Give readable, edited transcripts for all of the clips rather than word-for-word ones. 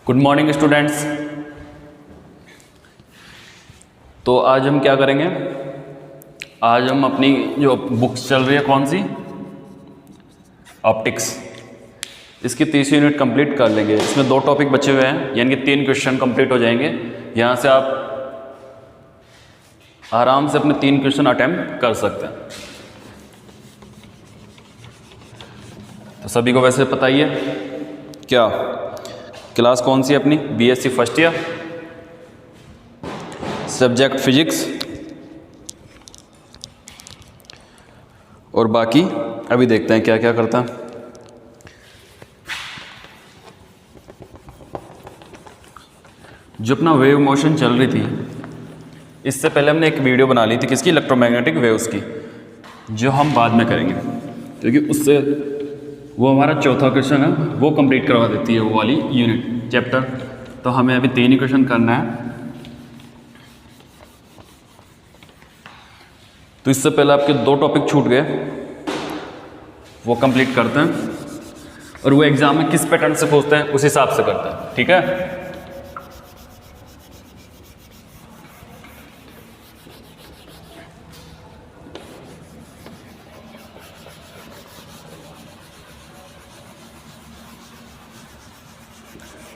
Good morning students. तो आज हम क्या करेंगे, आज हम अपनी जो बुक्स चल रही है कौन सी, ऑप्टिक्स, इसकी 30 यूनिट कंप्लीट कर लेंगे। इसमें 2 टॉपिक बचे हुए हैं, यानी कि 3 क्वेश्चन कंप्लीट हो जाएंगे। यहाँ से आप आराम से अपने 3 क्वेश्चन अटेम्प्ट कर सकते हैं। तो सभी को वैसे पता ही है क्या क्लास कौन सी है अपनी, BSc first year, subject physics, और बाकी अभी देखते हैं क्या क्या करता है। जो अपना वेव मोशन चल रही थी, इससे पहले हमने एक वीडियो बना ली थी किसकी, इलेक्ट्रोमैग्नेटिक वेव्स की, जो हम बाद में करेंगे क्योंकि उससे वो हमारा चौथा क्वेश्चन है, वो कंप्लीट करवा देती है वो वाली यूनिट चैप्टर। तो हमें अभी 3 ही क्वेश्चन करना है। तो इससे पहले आपके 2 टॉपिक छूट गए, वो कंप्लीट करते हैं, और वो एग्जाम में किस पैटर्न से पूछते हैं उस हिसाब से करते हैं, ठीक है।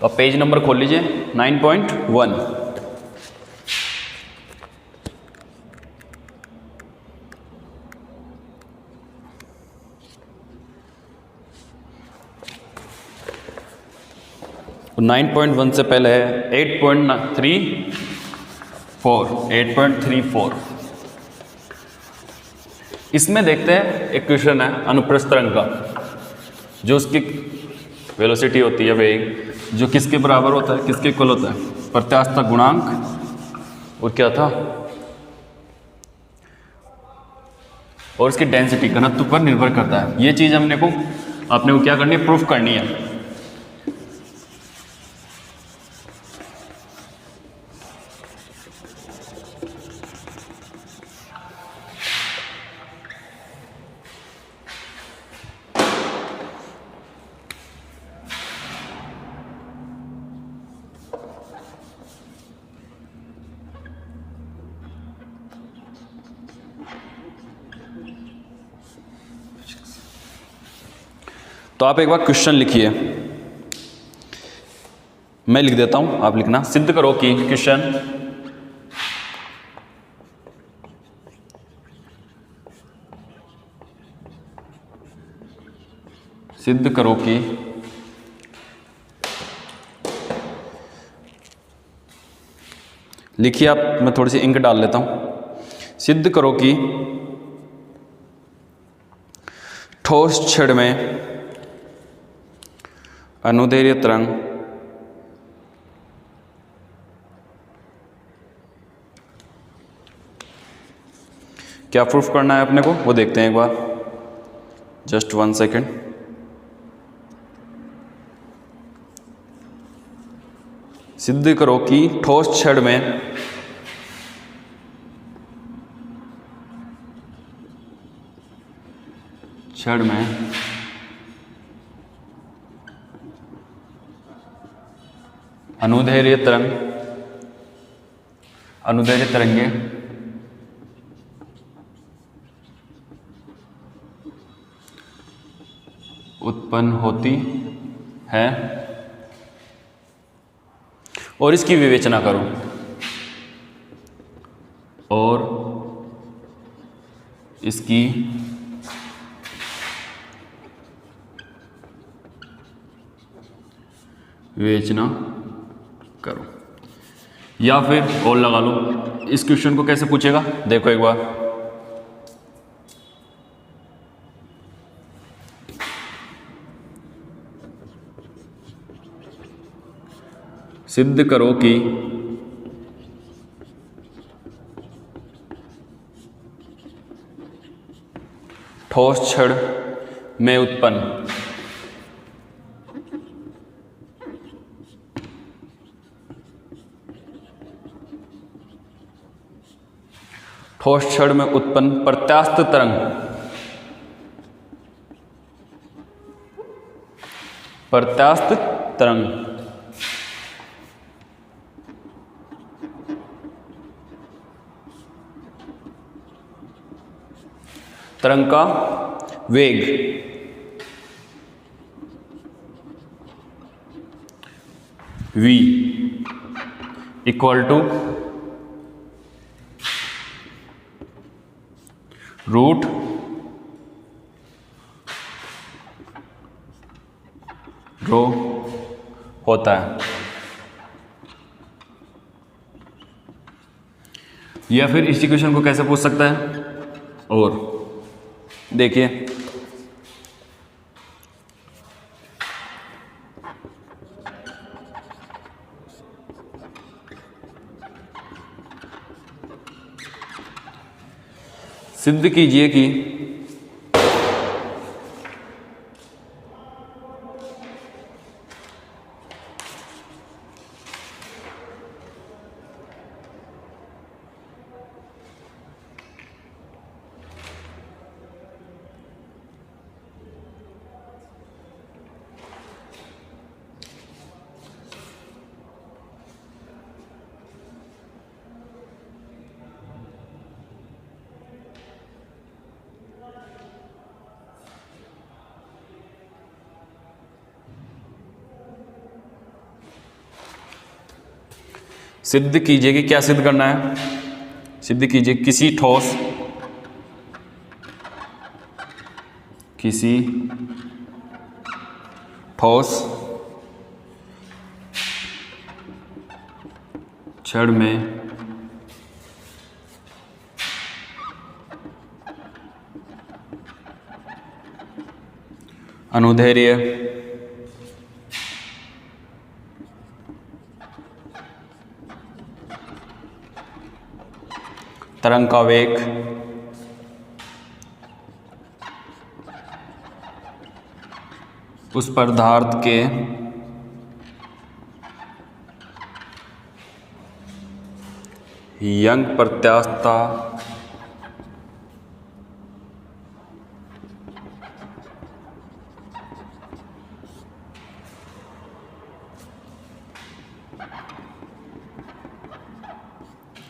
तो आप पेज नंबर खोल लीजिए 9.1। तो 9.1 से पहले है 8.34। इसमें देखते हैं एक क्वेश्चन है अनुप्रस्थ तरंग का, जो उसकी वेलोसिटी होती है, वेग, जो किसके बराबर होता है, किसके इक्वल होता है, प्रत्यास्थ गुणांक, और क्या था, और इसकी डेंसिटी घनत्व पर निर्भर करता है। ये चीज आपने को क्या करनी है, प्रूफ करनी है। तो आप एक बार क्वेश्चन लिखिए, मैं लिख देता हूं, आप लिखना। सिद्ध करो कि क्वेश्चन सिद्ध करो कि लिखिए आप, मैं थोड़ी सी इंक डाल लेता हूं। सिद्ध करो कि ठोस छड़ में अनुदैर्ध्य तरंग क्या प्रूफ करना है अपने को, वो देखते हैं एक बार, जस्ट 1 सेकेंड। सिद्ध करो कि ठोस छड़ में अनुदैर्ध्य तरंगे उत्पन्न होती है, और इसकी विवेचना करो, और इसकी विवेचना करो। या फिर और लगा लो, इस क्वेश्चन को कैसे पूछेगा, देखो एक बार। सिद्ध करो कि ठोस छड़ में उत्पन्न ठोस छड़ में उत्पन्न प्रत्यास्थ तरंग प्रत्यास्थ तरंग तरंग का वेग v इक्वल टू रूट रो होता है। या फिर इस इक्वेशन को कैसे पूछ सकता है, और देखिए सिद्ध कीजिए कि सिद्ध कीजिए कि क्या सिद्ध करना है, सिद्ध कीजिए किसी ठोस क्षण में अनुदैर्ध्य तरंग का वेग उस पदार्थ के यंग प्रत्यास्थता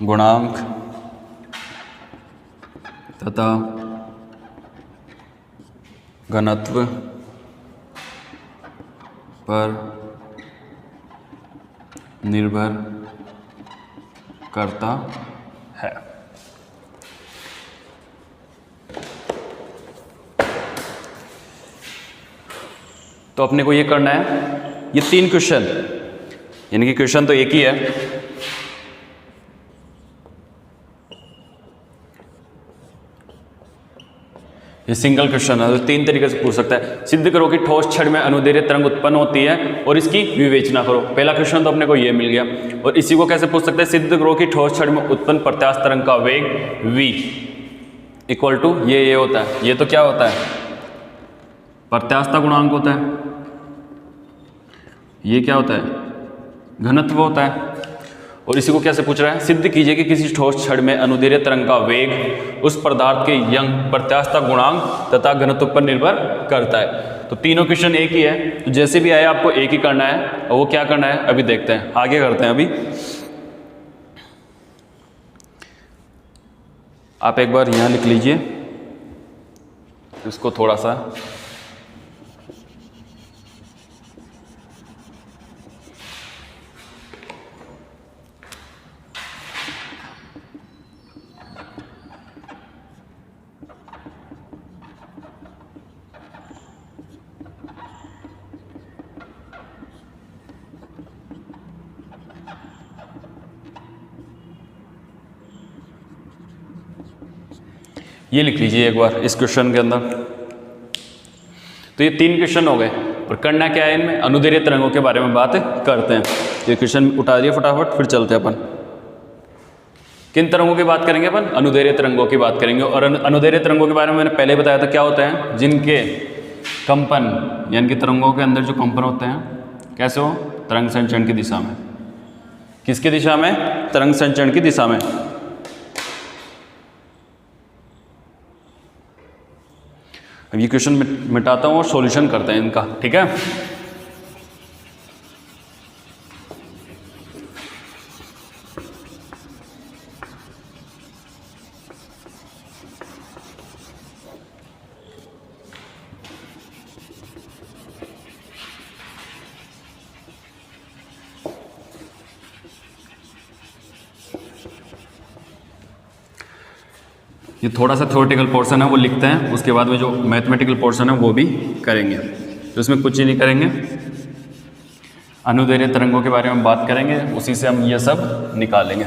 गुणांक तथा घनत्व पर निर्भर करता है। तो अपने को ये करना है, ये 3 क्वेश्चन, यानी कि क्वेश्चन तो एक ही है, ये सिंगल क्वेश्चन है, तो 3 तरीके से पूछ सकता है। सिद्ध करो कि ठोस क्षण में अनुदैर्ध्य तरंग उत्पन्न होती है और इसकी विवेचना करो। पहला क्वेश्चन तो अपने को ये मिल गया। और इसी को कैसे पूछ सकते हैं, सिद्ध करो कि ठोस क्षण में उत्पन्न प्रत्यास्थ तरंग का वेग v इक्वल टू ये होता है, ये तो क्या होता है, प्रत्यास्थता गुणांक होता है, ये क्या होता है, घनत्व होता है। और इसी को कैसे पूछ रहा है, सिद्ध कीजिए कि किसी ठोस क्षण में अनुदैर्ध्य तरंग का वेग उस पदार्थ के यंग प्रत्यास्थता गुणांक तथा घनत्व पर निर्भर करता है। तो तीनों क्वेश्चन एक ही है, तो जैसे भी आए आपको एक ही करना है, और वो क्या करना है अभी देखते हैं, आगे करते हैं। अभी आप एक बार यहाँ लिख लीजिए इसको थोड़ा सा, ये लिख लीजिए एक बार इस क्वेश्चन के अंदर। तो ये 3 क्वेश्चन हो गए, और करना क्या है इनमें, अनुदैर्ध्य तरंगों के बारे में बात करते हैं। ये क्वेश्चन उठा दिए फटाफट, फिर चलते हैं अपन। किन तरंगों की बात करेंगे अपन, अनुदैर्ध्य तरंगों की बात करेंगे। और अनुदैर्ध्य तरंगों के बारे में मैंने पहले बताया था, क्या होता है, जिनके कंपन यानी कि तरंगों के अंदर जो कंपन होते हैं कैसे हो, तरंग संचरण की दिशा में। किसकी दिशा में, तरंग संचरण की दिशा में। अब ये क्वेश्चन मिटाता हूँ और सॉल्यूशन करते हैं इनका, ठीक है। ये थोड़ा सा थ्योरेटिकल पोर्शन है वो लिखते हैं, उसके बाद में जो मैथमेटिकल पोर्शन है वो भी करेंगे। तो इसमें कुछ ही नहीं करेंगे, अनुदैर्घ्य तरंगों के बारे में बात करेंगे, उसी से हम ये सब निकालेंगे।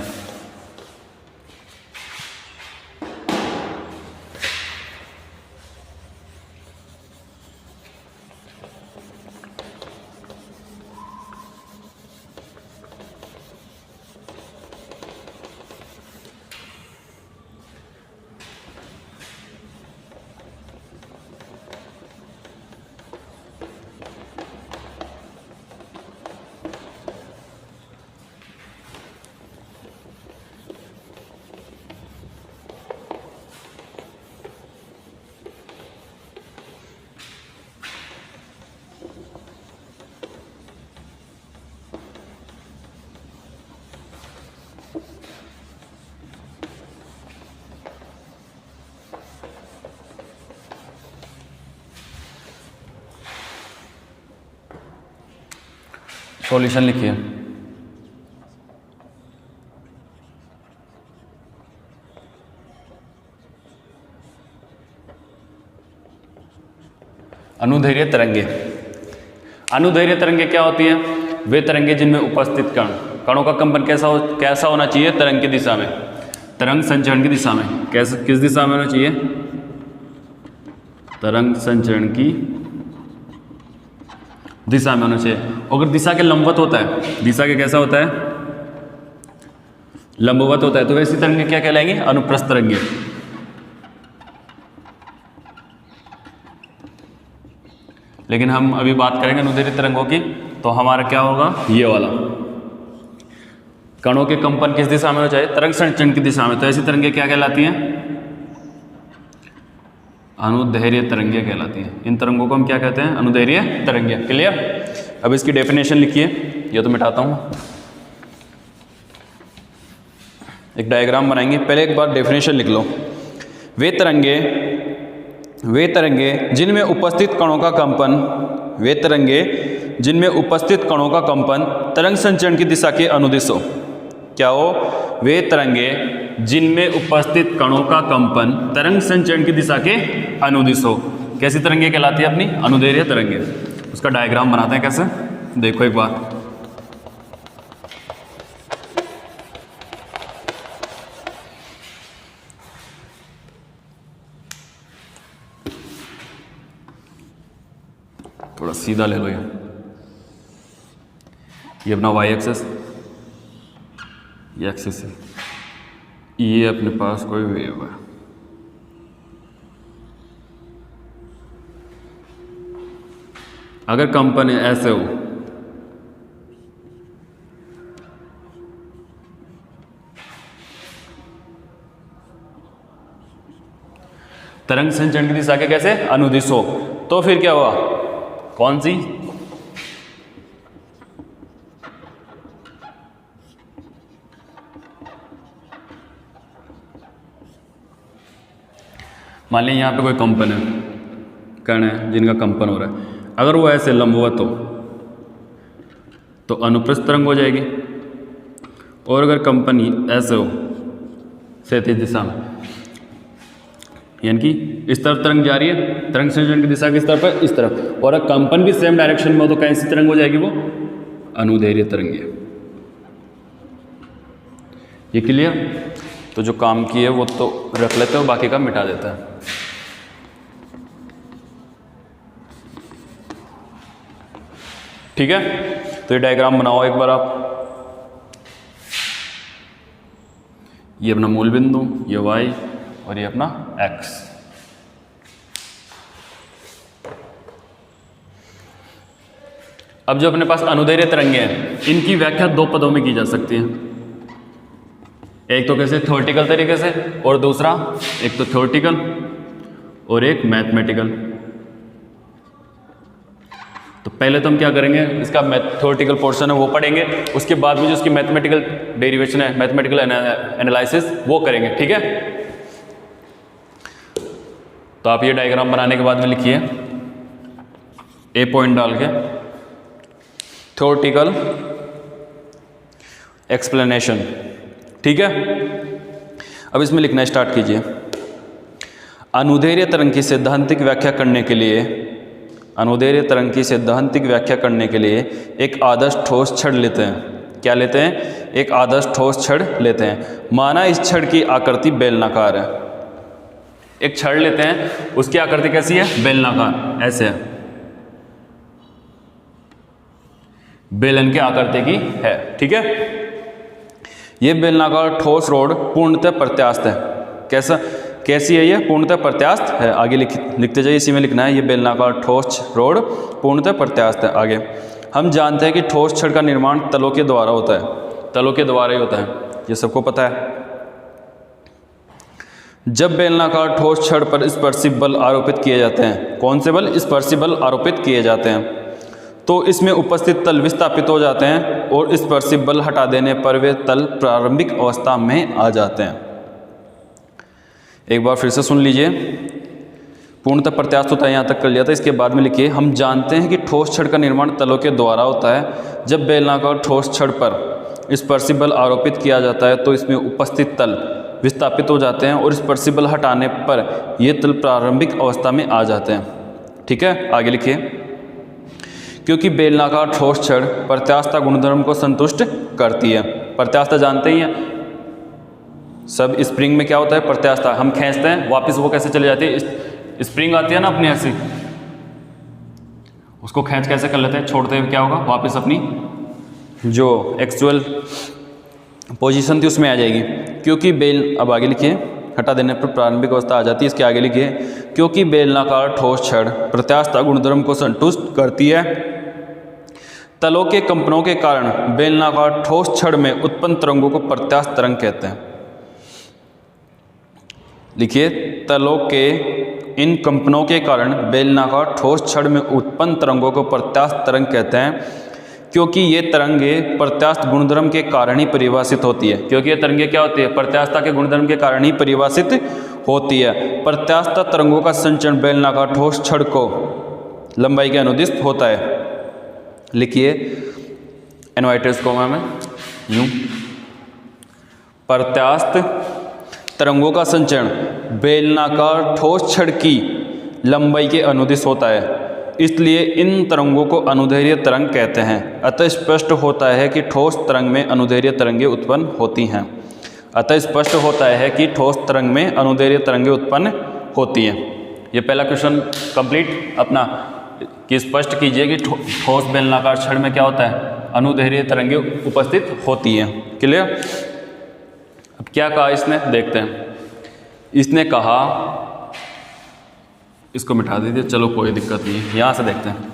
सॉल्यूशन लिखिए। अनुदैर्घ्य तरंगे। अनुदैर्घ्य तरंगे क्या होती हैं? वे तरंगे जिनमें उपस्थित कणों का कंपन कैसा होना चाहिए? तरंग की दिशा में, तरंग संचरण की दिशा में। किस दिशा में होना चाहिए? तरंग संचरण की दिशा में होना चाहिए। अगर दिशा के लंबवत होता है, दिशा के कैसा होता है? लंबवत होता है, तो वैसी तरंगे क्या कहलाएंगी? अनुप्रस्थ तरंगे। लेकिन हम अभी बात करेंगे अनुदैर्घ्य तरंगों की, तो हमारा क्या होगा? ये वाला, कणों के कंपन किस दिशा में होना चाहिए? तरंग संचरण की दिशा में। तो ऐसी तरंगे क्या कहलाती हैं? अनुदैर्घ्य तरंगे कहलाती हैं। इन तरंगों को हम क्या कहते हैं? अनुदैर्घ्य तरंगे। क्लियर? अब इसकी डेफिनेशन लिखिए, ये तो मिटाता हूं, एक डायग्राम बनाएंगे। पहले एक बार डेफिनेशन लिख लो। वे तरंगे जिनमें उपस्थित कणों का कंपन, वे तरंगे जिनमें उपस्थित कणों का कंपन तरंग संचरण की दिशा के अनुदिश हो। क्या हो? वे तरंगे जिनमें उपस्थित कणों का कंपन तरंग संचरण की दिशा के अनुदिश हो। कैसी तरंगे कहलाती है? अपनी अनुदैर्घ्य तरंगे। उसका डायग्राम बनाते हैं कैसे, देखो एक बार। थोड़ा सीधा ले लो ये अपना वाई एक्सेस, ये एक्सेस है, ये अपने पास कोई वेव है। अगर कंपन ऐसे हो, तरंग संचरण की दिशा के कैसे? अनुदिश हो, तो फिर क्या हुआ? कौन सी? मान लीजिए यहाँ पे कोई कंपन है, कण है जिनका कंपन हो रहा है। अगर वो ऐसे लंबवत हो तो अनुप्रस्थ तरंग हो जाएगी, और अगर कंपन ऐसे हो क्षैतिज दिशा में, यानी कि इस तरफ तरंग जा रही है, तरंग संचरण की दिशा किस तरफ है? इस तरफ, और अगर कंपन भी सेम डायरेक्शन में हो तो कैसी तरंग हो जाएगी? वो अनुदैर्घ्य तरंग है। ये क्लियर? तो जो काम की है वो तो रख लेते हो, बाकी का मिटा देता है। ठीक है? तो ये डायग्राम बनाओ एक बार आप। ये अपना मूल बिंदु, ये y और ये अपना x। अब जो अपने पास अनुदैर्घ्य तरंगे हैं, इनकी व्याख्या दो पदों में की जा सकती है। एक तो कैसे? थ्योरेटिकल तरीके से, और दूसरा एक तो थ्योरेटिकल और एक मैथमेटिकल। तो पहले तो हम क्या करेंगे? इसका थ्योरेटिकल पोर्शन है वो पढ़ेंगे, उसके बाद में जो उसकी मैथमेटिकल डेरिवेशन है, मैथमेटिकल एनालिसिस, वो करेंगे। ठीक है? तो आप ये डायग्राम बनाने के बाद में लिखिए, ए पॉइंट डाल के, थ्योरेटिकल एक्सप्लेनेशन। ठीक है? अब इसमें लिखना स्टार्ट कीजिए। अनुदैर्घ्य तरंग की सैद्धांतिक व्याख्या करने के लिए अनुदैर्घ्य तरंग की सैद्धांतिक व्याख्या करने के लिए एक आदर्श ठोस छड़ लेते हैं। क्या लेते हैं? एक आदर्श ठोस छड़ लेते हैं। माना इस छड़ की आकृति बेलनाकार है। एक छड़ लेते हैं, उसकी आकृति कैसी है? बेलनाकार, ऐसे है, बेलन के आकृति की है। ठीक है, ये बेलनाकार ठोस रोड पूर्णतः प्रत्यास्थ है। कैसी है ये? पूर्णतः प्रत्यास्थ है। आगे लिखते जाइए, इसी में लिखना है, ये बेलनाकार ठोस रोड पूर्णतः प्रत्यास्थ है। आगे हम जानते हैं कि ठोस छड़ का निर्माण तलों के द्वारा होता है। तलों के द्वारा ही होता है, ये सबको पता है। जब बेलनाकार ठोस छड़ पर स्पर्शी बल आरोपित किए जाते हैं, कौन से बल? स्पर्शी बल आरोपित किए जाते हैं, तो इसमें उपस्थित तल विस्थापित हो जाते हैं और स्पर्शी बल हटा देने पर वे तल प्रारंभिक अवस्था में आ जाते हैं। एक बार फिर से सुन लीजिए, पूर्णतः प्रत्यास्थ होता है, यहाँ तक कर लिया था। इसके बाद में लिखिए, हम जानते हैं कि ठोस छड़ का निर्माण तलों के द्वारा होता है। जब बेलनाकार ठोस छड़ पर स्पर्शी बल आरोपित किया जाता है तो इसमें उपस्थित तल विस्थापित हो जाते हैं और स्पर्शी बल हटाने पर ये तल प्रारंभिक अवस्था में आ जाते हैं। ठीक है, आगे लिखिए, क्योंकि बेलनाकार ठोस छड़ प्रत्यास्थता गुणधर्म को संतुष्ट करती है। प्रत्यास्थता जानते ही हैं सब, स्प्रिंग में क्या होता है? प्रत्यास्थता। हम खींचते हैं, वापस वो कैसे चले जाती है? स्प्रिंग आती है ना अपनी ऐसी, उसको खींच कैसे कर लेते हैं? छोड़ते हुए क्या होगा? वापस अपनी जो एक्चुअल पोजीशन थी उसमें आ जाएगी। क्योंकि अब आगे लिखिए, हटा देने पर प्रारंभिक अवस्था आ जाती है। इसके आगे लिखिए, क्योंकि बेलनाकार ठोस छड़ प्रत्यास्थता गुणधर्म को संतुष्ट करती है, तलों के कंपनों के कारण बेलनाकार ठोस छड़ में उत्पन्न तरंगों को प्रत्यास्थ तरंग कहते हैं। लिखिए, तलों के इन कंपनों के कारण बेलनाकार ठोस छड़ में उत्पन्न तरंगों को प्रत्यास्थ तरंग कहते हैं, क्योंकि ये तरंगे प्रत्यास्थ गुणधर्म के कारण ही परिभाषित होती है। क्योंकि ये तरंगे क्या होती है? प्रत्यास्थता के गुणधर्म के कारण ही परिभाषित होती है। प्रत्यास्थ तरंगों का संचरण बेलनाकार ठोस छड़ को लंबाई के अनुदिश होता है। लिखिए इनवर्टेड कॉमा में यूं, प्रत्यास्थ तरंगों का संचरण बेलनाकार ठोस छड़ की लंबाई के अनुदिश होता है, इसलिए इन तरंगों को अनुदैर्घ्य तरंग कहते हैं। अतः स्पष्ट होता है कि ठोस तरंग में अनुदैर्घ्य तरंगें उत्पन्न होती हैं। अतः स्पष्ट होता है कि ठोस तरंग में अनुदैर्घ्य तरंगें उत्पन्न होती हैं। ये पहला क्वेश्चन कंप्लीट अपना, कि स्पष्ट कीजिए कि ठोस बेलनाकार छड़ में क्या होता है? अनुदैर्घ्य तरंगें उपस्थित होती हैं। क्लियर? अब क्या कहा इसने, देखते हैं। इसने कहा, इसको मिटा दीजिए, चलो कोई दिक्कत नहीं है, यहाँ से देखते हैं।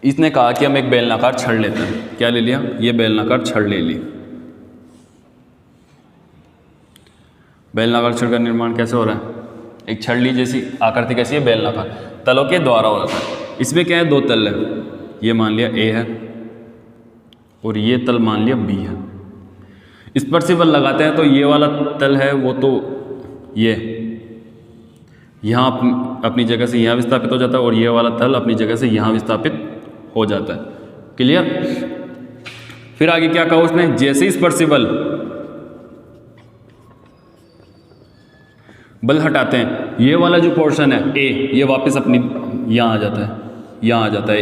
इसने कहा कि हम एक बेलनाकार छड़ लेते हैं। क्या ले लिया? ये बेलनाकार छड़ ले ली। बेलनाकार छड़ का निर्माण कैसे हो रहा है? एक छड़ ली जैसी आकृति कैसी है? बेलनाकार, तलों के द्वारा हो रहा है। इसमें क्या है? दो तल है, ये मान लिया ए है और ये तल मान लिया बी है। स्पर्शी बल लगाते हैं तो ये वाला तल है वो तो ये यहाँ अपनी जगह से यहाँ विस्थापित हो जाता है और ये वाला तल अपनी जगह से यहाँ विस्थापित हो जाता है। क्लियर? फिर आगे क्या कहा उसने? जैसे ही स्पर्शी बल हटाते हैं, ये वाला जो पोर्शन है ए, ये वापस अपनी यहाँ आ जाता है, यहाँ आ जाता है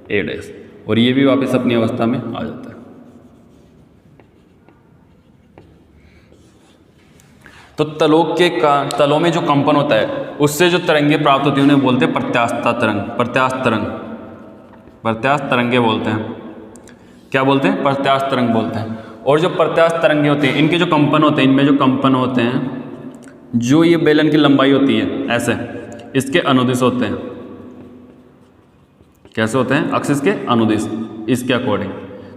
ए डैश, और ये भी वापस अपनी अवस्था में आ जाता है। तो तलों में जो कंपन होता है उससे जो तरंगे प्राप्त होती है उन्हें बोलते हैं प्रत्यास्थ तरंग। प्रत्यास्थ तरंगे बोलते हैं। क्या बोलते हैं? प्रत्यास्थ तरंग बोलते हैं। और जो प्रत्यास्थ तरंगे होती हैं, इनके जो कंपन होते हैं, इनमें जो कंपन होते हैं, जो ये बेलन की लंबाई होती है ऐसे, इसके अनुदिश होते हैं। कैसे होते हैं? एक्सिस के अनुदिश, इसके अकॉर्डिंग।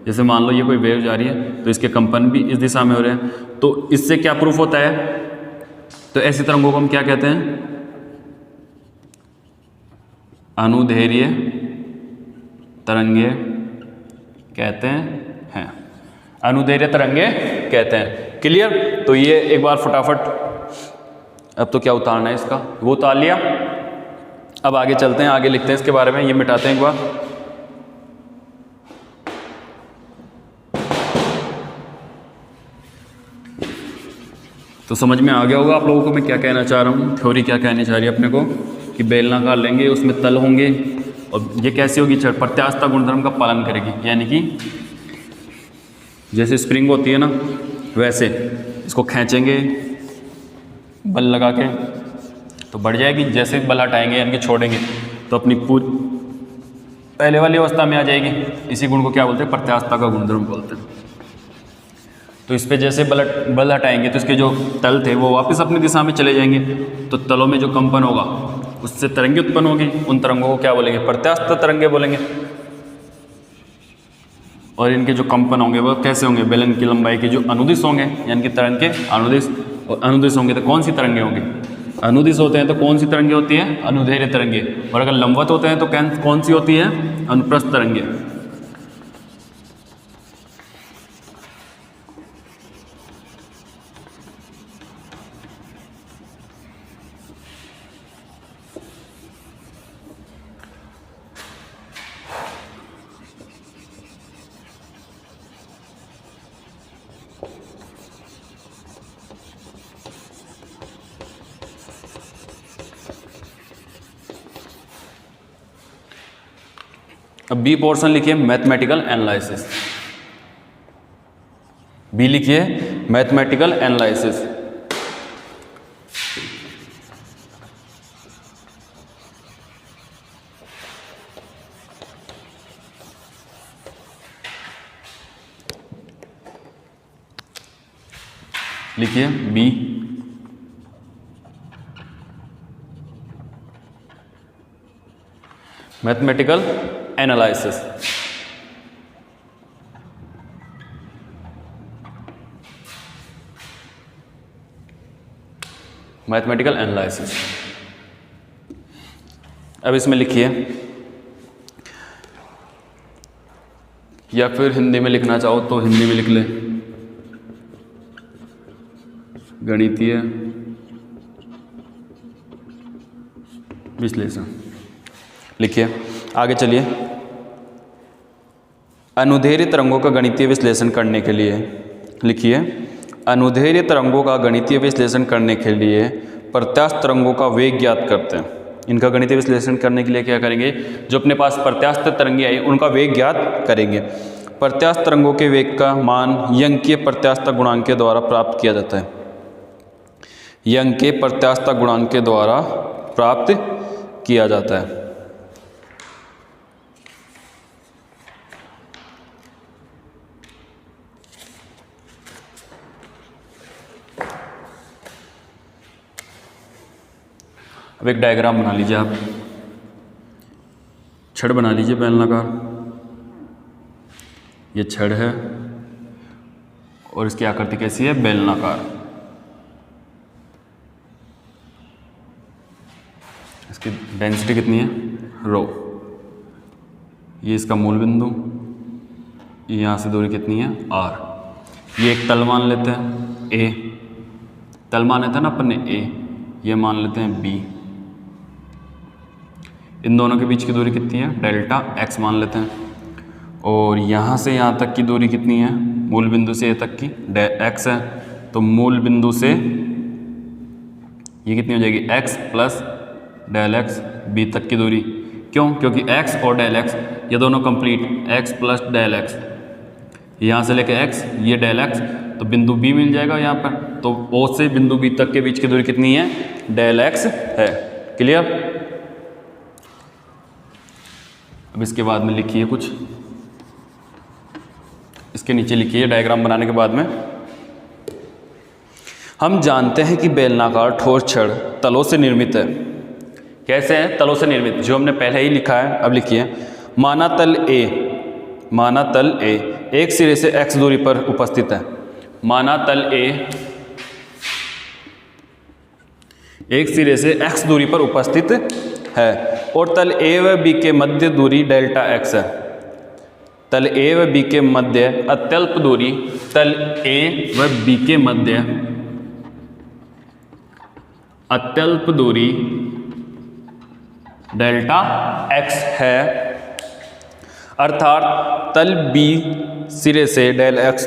जैसे मान लो ये कोई वेव जा रही है तो इसके कंपन भी इस दिशा में हो रहे हैं, तो इससे क्या प्रूफ होता है? तो ऐसी तरंगों को हम क्या कहते हैं? अनुदैर्घ्य तरंगे कहते हैं। अनुदैर्घ्य तरंगे कहते हैं। क्लियर? तो ये एक बार फटाफट, अब तो क्या उतारना है इसका, वो उतार लिया। अब आगे चलते हैं, आगे लिखते हैं इसके बारे में, ये मिटाते हैं एक बार। तो समझ में आ गया होगा आप लोगों को मैं क्या कहना चाह रहा हूँ, थ्योरी क्या कहनी चाह रही है अपने को, कि बेलनाकार लेंगे, उसमें तल होंगे और ये कैसी होगी, छड़ प्रत्यास्थता गुणधर्म का पालन करेगी, यानी कि जैसे स्प्रिंग होती है ना वैसे इसको खींचेंगे बल लगा के तो बढ़ जाएगी, जैसे बल हटाएंगे यानी कि छोड़ेंगे तो अपनी पूरी पहले वाली अवस्था में आ जाएगी। इसी गुण को क्या बोलते हैं, प्रत्यास्थता का गुणधर्म बोलते हैं। तो इस पे जैसे बल हटाएंगे तो इसके जो तल थे वो वापस अपनी दिशा में चले जाएंगे, तो तलों में जो कंपन होगा उससे तरंगे उत्पन्न होगी, उन तरंगों को क्या बोलेंगे, प्रत्यास्थ तरंगे बोलेंगे। और इनके जो कंपन होंगे वो कैसे होंगे, बेलन की लंबाई के जो अनुदिश होंगे, यानी कि तरंग के अनुदिश, और अनुदिश होंगे तो कौन सी तरंगे होंगी, अनुदिश होते हैं तो कौन सी तरंगे होती है, अनुदैर्ध्य तरंगे, और अगर लंबवत होते हैं तो कौन सी होती है, अनुप्रस्थ तरंगे। अब बी पोर्शन लिखिए मैथमेटिकल एनालिसिस, बी लिखिए मैथमेटिकल एनालिसिस। लिखिए B mathematical analysis. Mathematical analysis. अब इसमें लिखिए, या फिर हिंदी में लिखना चाहो तो हिंदी में लिख ले, गणितीय विश्लेषण। लिखिए आगे चलिए, अनुदैर्ध्य तरंगों का गणितीय विश्लेषण करने के लिए, लिखिए अनुदैर्ध्य तरंगों का गणितीय विश्लेषण करने के लिए प्रत्यास्थ तरंगों का वेग ज्ञात करते हैं। इनका गणितीय विश्लेषण करने के लिए क्या करेंगे, जो अपने पास प्रत्यास्थ तरंगे आई उनका वेग ज्ञात करेंगे। प्रत्यास्थ तरंगों के वेग का मान यंग के प्रत्यास्थता गुणांक के द्वारा प्राप्त किया जाता है, यंग के प्रत्यास्थता गुणांक के द्वारा प्राप्त किया जाता है। अब एक डायग्राम बना लीजिए, आप छड़ बना लीजिए बेलनाकार, ये छड़ है और इसकी आकृति कैसी है, बेलनाकार। इसकी डेंसिटी कितनी है, रो। ये इसका मूल बिंदु, यहाँ से दूरी कितनी है, आर। ये एक तल मान लेते हैं ए, तल मान लेते हैं ना अपन ने ए, ये मान लेते हैं बी। इन दोनों के बीच की दूरी कितनी है, डेल्टा एक्स मान लेते हैं। और यहाँ से यहाँ तक की दूरी कितनी है, मूल बिंदु से ये तक की एक्स है, तो मूल बिंदु से ये कितनी हो जाएगी, X plus del X B तक की दूरी। क्यों, क्योंकि एक्स और डेल एक्स ये दोनों complete, X plus del X, यहाँ से लेके एक्स, ये डेल एक्स, तो बिंदु बी मिल जाएगा यहाँ पर। तो ओ से बिंदु बी तक के बीच की दूरी कितनी है, डेल एक्स है। क्लियर। अब इसके बाद में लिखिए कुछ, इसके नीचे लिखिए डायग्राम बनाने के बाद में, हम जानते हैं कि बेलनाकार ठोस छड़ तलों से निर्मित है। कैसे है, तलों से निर्मित, जो हमने पहले ही लिखा है। अब लिखिए, माना तल ए, माना तल ए एक सिरे से x दूरी पर उपस्थित है। माना तल ए एक सिरे से x दूरी पर उपस्थित है और तल ए व बी के मध्य दूरी डेल्टा x है। तल ए व बी के मध्य अत्यल्प दूरी, तल ए व बी के मध्य अत्यल्प दूरी डेल्टा x है। अर्थात तल बी सिरे से डेल x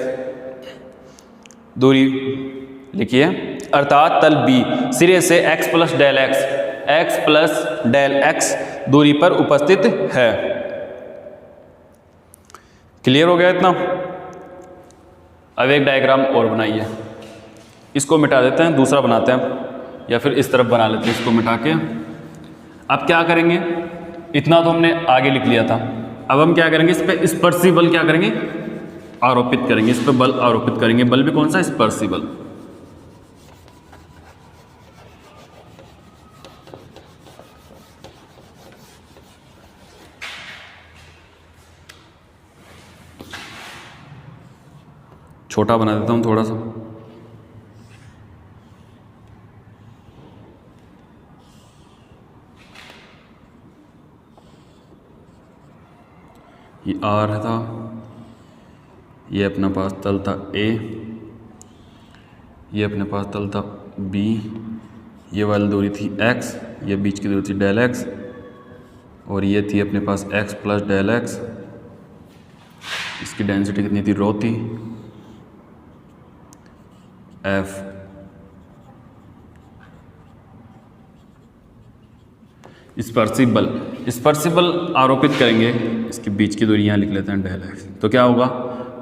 दूरी, लिखिए अर्थात तल बी सिरे से x प्लस डेल एक्स दूरी पर उपस्थित है। क्लियर हो गया इतना? अब एक डायग्राम और बनाइए, इसको मिटा देते हैं, दूसरा बनाते हैं, या फिर इस तरफ बना लेते हैं इसको मिटा के। अब क्या करेंगे, इतना तो हमने आगे लिख लिया था, अब हम क्या करेंगे, इस पे स्पर्शी बल क्या करेंगे, आरोपित करेंगे, इस पे बल आरोपित करेंगे। बल भी कौन सा, स्पर्शी बल। छोटा बना देता हूं थोड़ा सा। ये आर था, ये अपने पास तल था ए, ये अपने पास तल था बी, ये वाली दूरी थी एक्स, ये बीच की दूरी थी डेल एक्स, और ये थी अपने पास एक्स प्लस डेल एक्स। इसकी डेंसिटी कितनी थी, रो थी, एफ। स्पर्शी बल आरोपित करेंगे, इसके बीच की दूरी यहाँ लिख लेते हैं डेल एक्स। तो क्या होगा,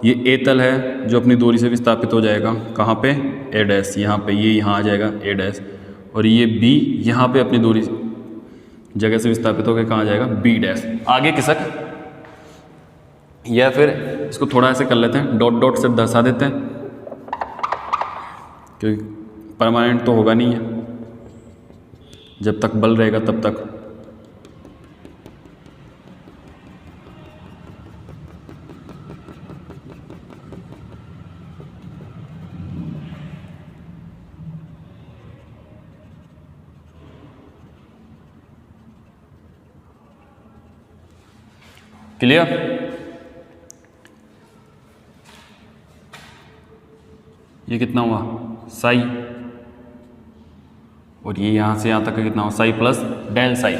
ये ए तल है जो अपनी दूरी से विस्थापित हो जाएगा, कहाँ पे, ए डैश, यहाँ पे, ये यहाँ आ जाएगा ए डैश, और ये बी यहाँ पे अपनी दूरी जगह से विस्थापित होकर कहाँ जाएगा, बी डैश। आगे खिसक, या फिर इसको थोड़ा ऐसे कर लेते हैं, डॉट डॉट से दर्शा देते हैं, क्योंकि परमानेंट तो होगा नहीं है, जब तक बल रहेगा तब तक। क्लियर? ये कितना हुआ, साई, और ये यहाँ से यहाँ तक का कितना हुआ, साई प्लस डेल साई।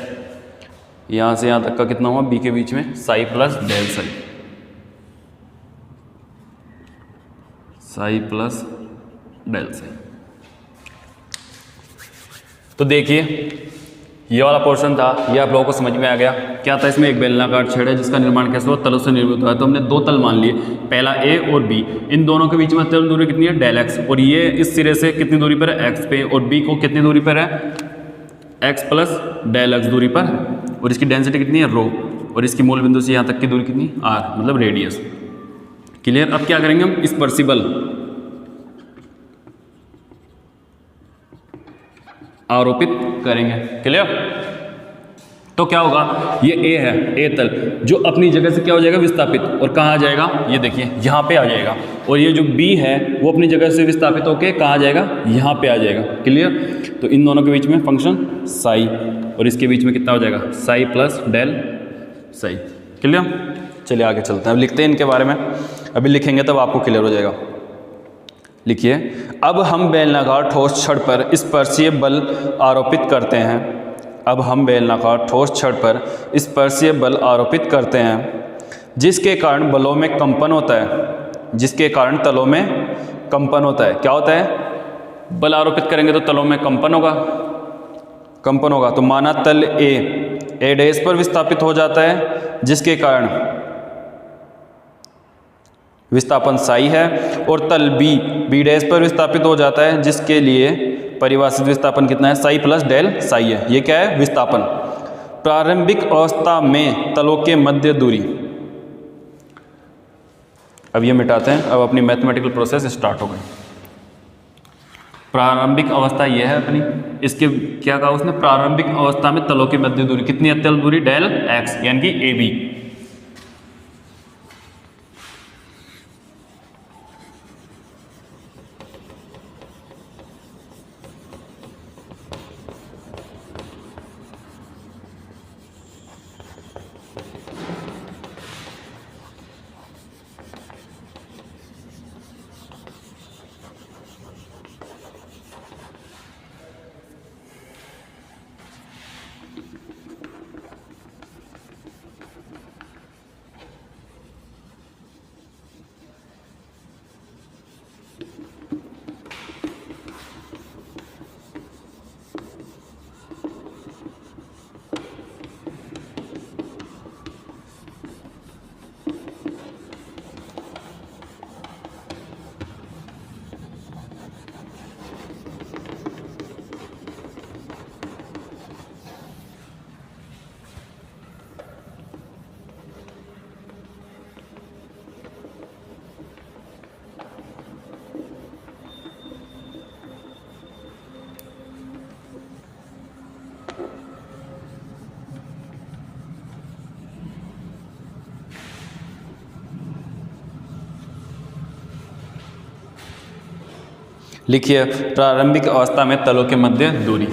यहाँ से यहाँ तक का कितना हुआ, बी के बीच में psi plus del psi, psi plus del psi. तो देखिए ये वाला पोर्शन था, ये आप लोगों को समझ में आ गया। क्या था, इसमें एक बेलनाकार छड़ है जिसका निर्माण कैसे हुआ, तलों से निर्मित हुआ है। तो हमने दो तल मान लिए, पहला ए और बी, इन दोनों के बीच में तल दूरी कितनी है, डेल एक्स, और ये इस सिरे से कितनी दूरी पर है, एक्स पे, और बी को कितनी दूरी पर है, एक्स प्लस डेल एक्स दूरी पर, और इसकी डेंसिटी कितनी है, रो, और इसकी मूल बिंदु से यहाँ तक की दूरी कितनी, आर, मतलब रेडियस। क्लियर? अब क्या करेंगे हम, स्पर्शी बल आरोपित करेंगे। क्लियर? तो क्या होगा, ये ए है, ए तल जो अपनी जगह से क्या हो जाएगा, विस्थापित, और कहाँ आ जाएगा, ये देखिए यहाँ पे आ जाएगा, और ये जो बी है वो अपनी जगह से विस्थापित होके कहाँ आ जाएगा, यहाँ पे आ जाएगा। क्लियर? तो इन दोनों के बीच में फंक्शन साई, और इसके बीच में कितना हो जाएगा, psi plus del psi. Clear? चलिए आगे चलते हैं, अब लिखते हैं इनके बारे में, अभी लिखेंगे तब आपको क्लियर हो जाएगा। लिखिए, अब हम बेलनाकार ठोस छड़ पर स्पर्शीय बल आरोपित करते हैं। अब हम बेलनाकार ठोस छड़ पर स्पर्शीय बल आरोपित करते हैं, जिसके कारण बलों में कंपन होता है, जिसके कारण तलों में कंपन होता है। क्या होता है, बल आरोपित करेंगे तो तलों में कंपन होगा, कंपन होगा। तो माना तल ए डैश पर विस्थापित हो जाता है, जिसके कारण विस्थापन साई है, और तल बी डैश पर विस्थापित हो जाता है, जिसके लिए परिभाषित विस्थापन कितना है, साई प्लस डेल साई है। ये क्या है, विस्थापन। प्रारंभिक अवस्था में तलों के मध्य दूरी, अब ये मिटाते हैं, अब अपनी मैथमेटिकल प्रोसेस स्टार्ट हो गई। प्रारंभिक अवस्था ये है अपनी, इसके क्या कहा उसने, प्रारंभिक अवस्था में तलों की मध्य दूरी कितनी है, तल दूरी डेल एक्स, यानी कि ए बी। लिखिए प्रारंभिक अवस्था में तलों के मध्य दूरी।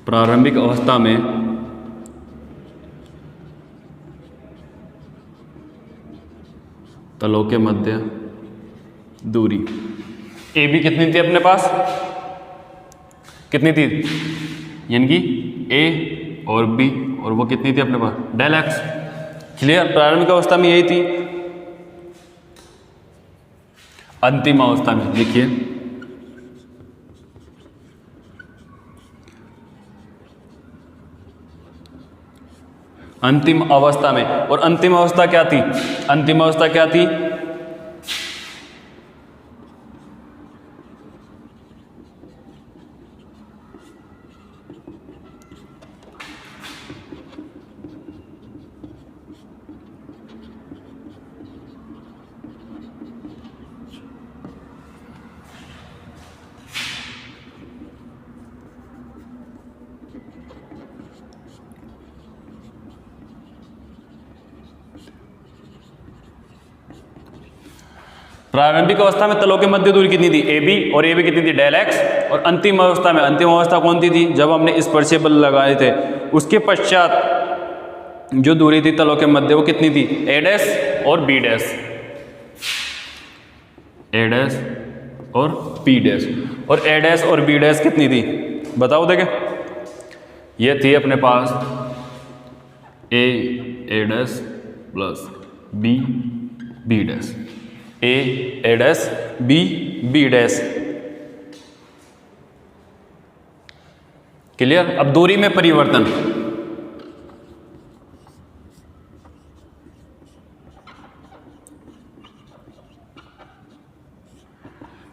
प्रारंभिक अवस्था में तलों के मध्य दूरी ए बी कितनी थी अपने पास, कितनी थी, यानी कि ए और बी, और वो कितनी थी अपने पास डेल एक्स। क्लियर। प्रारंभिक अवस्था में यही थी। अंतिम अवस्था में देखिए अंतिम अवस्था में, और अंतिम अवस्था क्या थी, अंतिम अवस्था क्या थी, प्रारंभिक अवस्था में तलों के मध्य दूरी कितनी थी ए बी, और ए बी कितनी थी डेल एक्स। और अंतिम अवस्था में, अंतिम अवस्था कौन सी थी, जब हमने स्पर्शीय बल लगाए थे उसके पश्चात जो दूरी थी तलों के मध्य वो कितनी थी ए डैश और बी डैश, ए डैश और बी डैश। और ए डैश और बी डैश कितनी थी बताओ देखे, ये थी अपने पास A dash plus B B dash, A dash B dash. Clear. अब दूरी में परिवर्तन,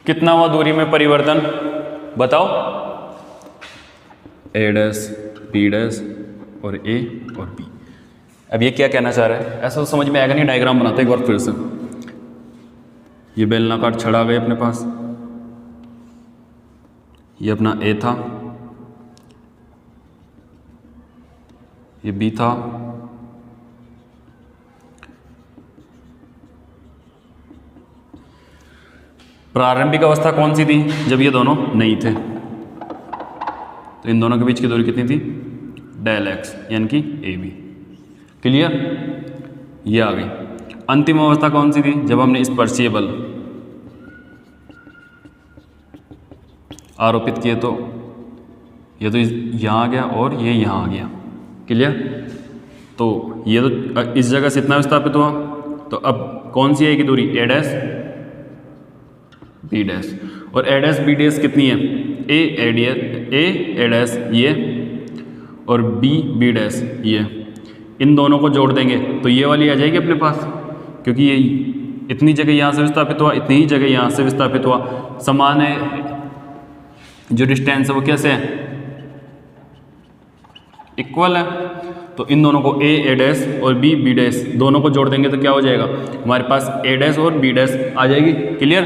कितना हुआ दूरी में परिवर्तन बताओ, ए डैश बी डैश और ए और बी। अब ये क्या कहना चाह रहा है, ऐसा तो समझ में आएगा नहीं, डायग्राम बनाते एक बार फिर से। ये बेलनाकार छड़ आ गए अपने पास, ये अपना ए था, ये बी था, प्रारंभिक अवस्था कौन सी थी जब ये दोनों नहीं थे, तो इन दोनों के बीच की दूरी कितनी थी डेल एक्स, यानी कि ए बी। क्लियर। ये आ गई। अंतिम अवस्था कौन सी थी, जब हमने स्पर्शीय बल आरोपित किए, तो ये तो यहाँ आ गया और ये यहाँ आ गया। क्लियर। तो ये तो इस जगह से इतना विस्थापित हुआ, तो अब कौन सी आएगी दूरी ए डैश बी डैश, और ए डैश बी डैश कितनी है ए डैश ये और बी डैश ये, इन दोनों को जोड़ देंगे तो ये वाली आ जाएगी अपने पास, क्योंकि ये इतनी जगह यहाँ से विस्थापित हुआ, इतनी ही जगह यहाँ से विस्थापित हुआ, समान है जो डिस्टेंस है वो कैसे है इक्वल है। तो इन दोनों को ए डैश और बी डैश दोनों को जोड़ देंगे तो क्या हो जाएगा हमारे पास ए डैश और बी डैश आ जाएगी। क्लियर।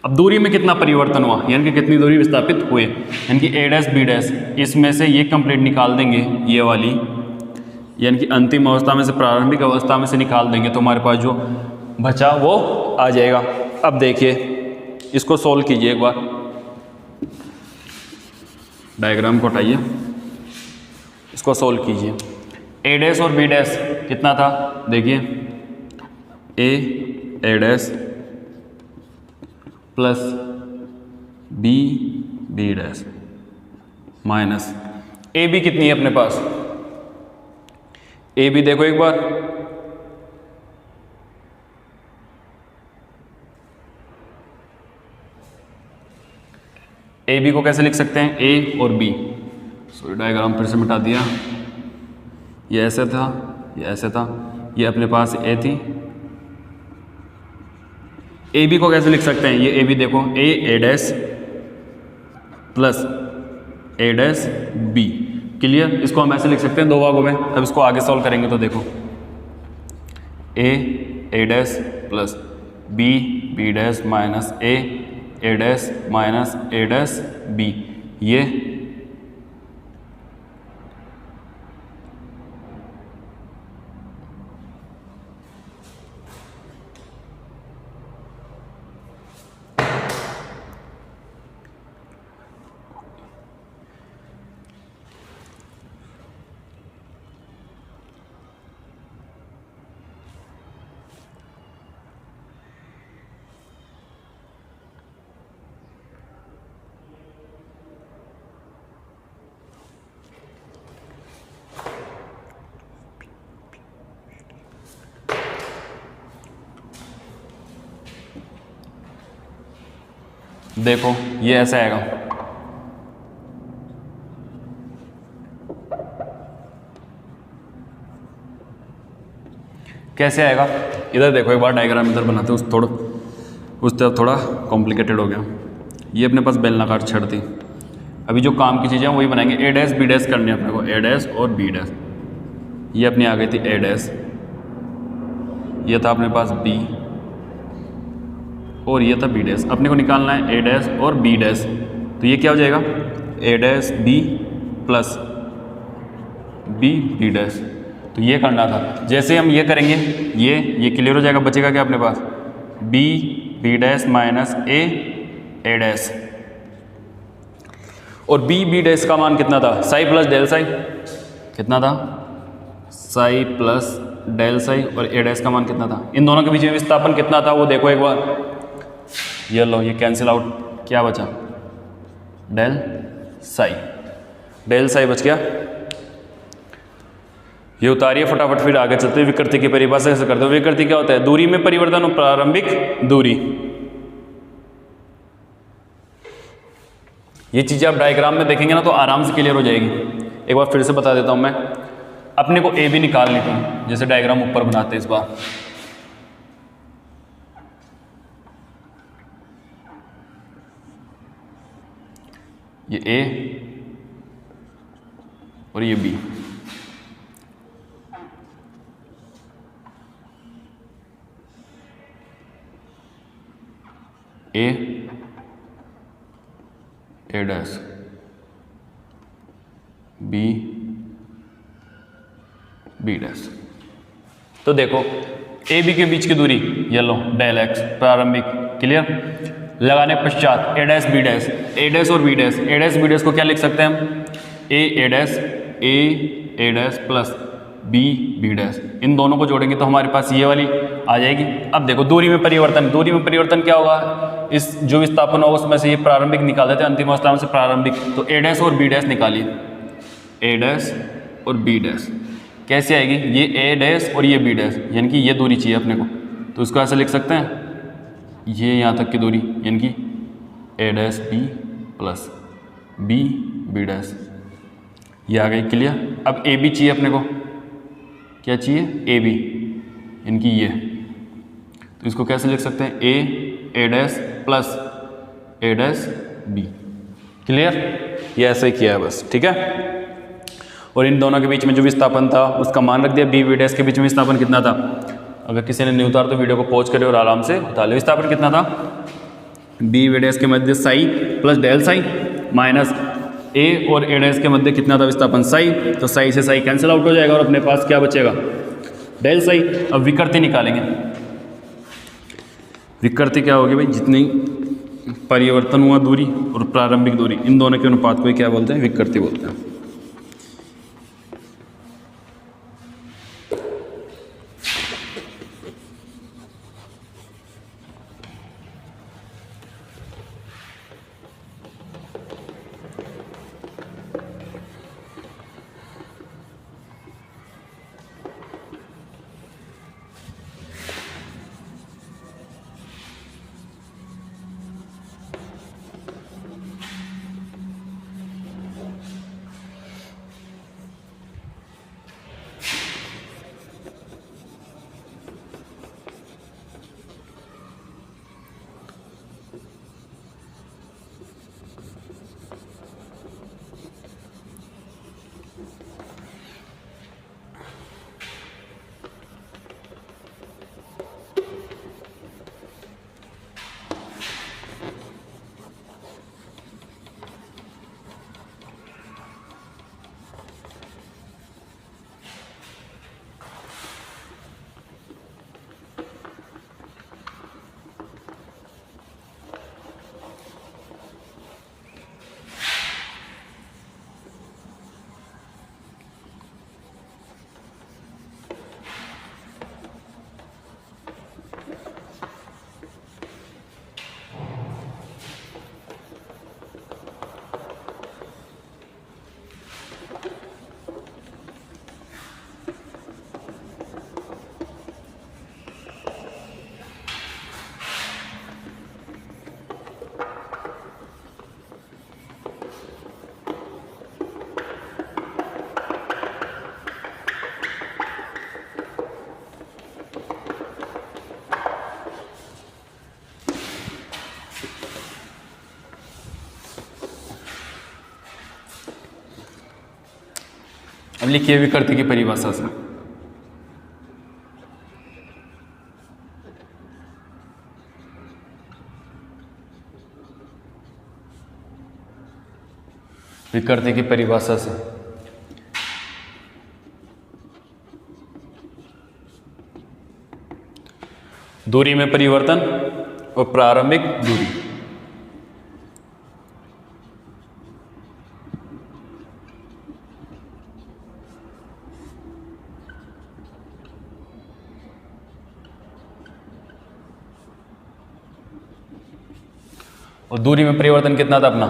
अब दूरी में कितना परिवर्तन हुआ, यानी कि कितनी दूरी विस्थापित हुए, यानी कि ए डैश बी डैश, इसमें से ये कंप्लीट निकाल देंगे ये वाली, यानी कि अंतिम अवस्था में से प्रारंभिक अवस्था में से निकाल देंगे तो हमारे पास जो बचा वो आ जाएगा। अब देखिए इसको सोल्व कीजिए एक बार, डायग्राम को हटाइए, इसको सोल्व कीजिए। ए डैश और बी डैश कितना था देखिए, A dash plus B dash minus A B कितनी है अपने पास, ए बी देखो एक बार, ए बी को कैसे लिख सकते हैं ए और बी, सॉरी डायग्राम फिर से मिटा दिया, ये ऐसे था ये ऐसे था, ये अपने पास ए थी, ए बी को कैसे लिख सकते हैं, ये ए बी देखो A dash plus A dash B. Clear. इसको हम ऐसे लिख सकते हैं दो भागों में। अब इसको आगे सॉल्व करेंगे तो देखो A dash plus B dash minus A dash minus A dash B, ये देखो ये ऐसे आएगा, कैसे आएगा इधर देखो एक बार डायग्राम इधर बनाते हैं, उस तरफ थोड़ा कॉम्प्लिकेटेड हो गया। ये अपने पास बेलनाकार छड़ थी, अभी जो काम की चीज़ें हैं वही बनाएंगे। ए डैश बी डैश करनी है अपने को, ए डैश और बी डैश। ये अपनी आ गई थी ए डैश, ये था अपने पास बी और ये था बी डैश। अपने को निकालना है ए डैश और बी डैश, तो ये क्या हो जाएगा A dash B plus B dash. तो ये करना था, जैसे हम ये करेंगे ये क्लियर हो जाएगा। बचेगा क्या अपने पास B dash minus A dash, और बी डैश का मान कितना था साई प्लस डेल साई, कितना था साई प्लस डेल साई, और ए डैश का मान कितना था। इन दोनों के बीच में विस्थापन कितना था वो देखो एक बार, ये लो ये कैंसिल आउट, क्या बचा डेल साई बच गया। ये उतारिए फटाफट, फिर आगे चलते हैं। विकृति की परिभाषा कैसे करते हो। विकृति क्या होता है, दूरी में परिवर्तन और प्रारंभिक दूरी। ये चीजें आप डायग्राम में देखेंगे ना तो आराम से क्लियर हो जाएगी। एक बार फिर से बता देता हूं मैं, अपने को ए बी निकालनी थी, जैसे डायग्राम ऊपर बनाते हैं इस बार। ये ए और ये बी, ए डैश बी डैश। तो देखो ए बी के बीच की दूरी ये लो डेल एक्स प्रारंभिक, क्लियर। लगाने पश्चात ए dash B dash, A dash और B dash, A dash B dash को क्या लिख सकते हैं हम ए डैश प्लस बी डैश। इन दोनों को जोड़ेंगे तो हमारे पास ये वाली आ जाएगी। अब देखो दूरी में परिवर्तन क्या होगा, इस जो विस्थापन होगा उसमें से ये प्रारंभिक निकाल देते हैं, अंतिम अवस्था में से प्रारंभिक। तो ए डैश और बी डैश निकालिए, ए डैश और बी डैश कैसे आएगी, ये ए डैश और ये बी डैश, यानी कि ये दूरी चाहिए अपने को, तो इसको ऐसे लिख सकते हैं ये यहाँ तक की दूरी, यानी कि A dash B plus B dash. ये आ गई क्लियर। अब ए बी चाहिए अपने को, क्या चाहिए ए बी, यानी कि ये, तो इसको कैसे लिख सकते हैं ए डैश प्लस ए डैश बी, क्लियर। ये ऐसे ही किया है बस, ठीक है। और इन दोनों के बीच में जो विस्थापन था उसका मान रख दिया, बी डैश के बीच में विस्थापन कितना था। अगर किसी ने नहीं उतारा तो वीडियो को पॉज करे और आराम से उतार ले। विस्थापन कितना था बी डैश के मध्य psi plus del psi minus A और ए डैश के मध्य कितना था विस्थापन साई, तो साई से साई कैंसिल आउट हो जाएगा और अपने पास क्या बचेगा डेल साई। अब विकृति निकालेंगे। विकृति क्या होगी भाई, जितनी परिवर्तन हुआ दूरी और प्रारंभिक दूरी, इन दोनों के अनुपात को क्या बोलते हैं विकृति बोलते हैं। अब लिखिए विकृति की परिभाषा से। विकृति की परिभाषा से दूरी में परिवर्तन और प्रारंभिक दूरी। और दूरी में परिवर्तन कितना था अपना,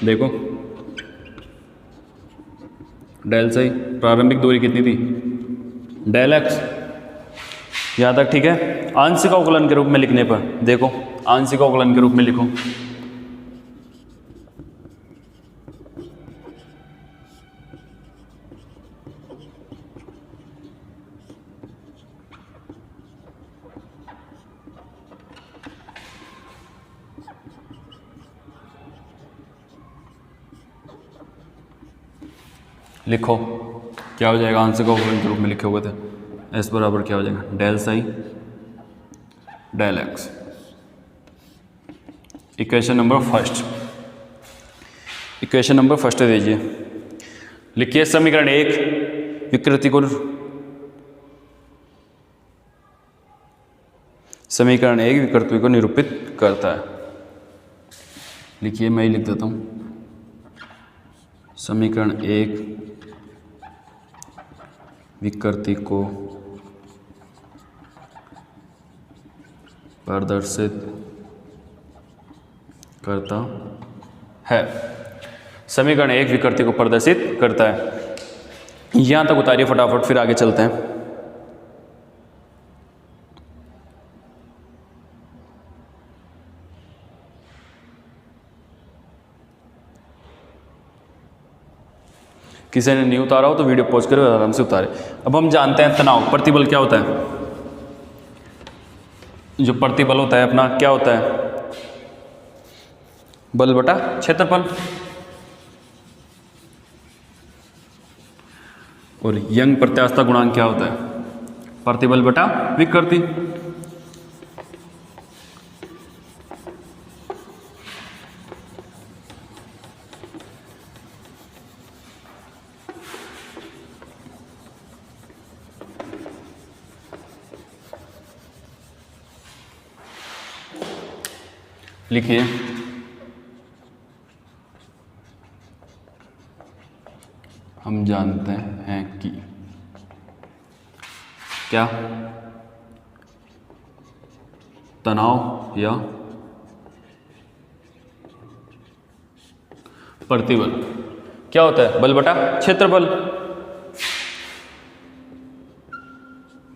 देखो डेल सही, प्रारंभिक दूरी कितनी थी, डेल एक्स। यहाँ तक ठीक है। आंशिक अवकलन के रूप में लिखने पर देखो, आंशिक अवकलन के रूप में लिखो, लिखो क्या हो जाएगा, आंशिक अवकलन के रूप में लिखे हुए थे, एस बराबर क्या हो जाएगा, del psi del X. Equation number first, equation number first दीजिए, लिखिए समीकरण 1 विकृति को, समीकरण 1 विकृति को निरूपित करता है। लिखिए मैं ही लिख देता हूं, समीकरण 1 विकृति को प्रदर्शित करता है। समीकरण 1 विकृति को प्रदर्शित करता है। यहां तक उतारिए फटाफट, फिर आगे चलते हैं। किसी ने नहीं उतारा हो तो वीडियो पॉज करो, आराम से उतारे। अब हम जानते हैं तनाव, प्रतिबल क्या होता है, जो प्रतिबल होता है अपना क्या होता है, बल बटा क्षेत्रफल। और यंग प्रत्यास्थता गुणांक क्या होता है, प्रतिबल बटा विकृति। लिखिए हम जानते हैं कि क्या तनाव या प्रतिबल क्या होता है, बल बटा क्षेत्रफल,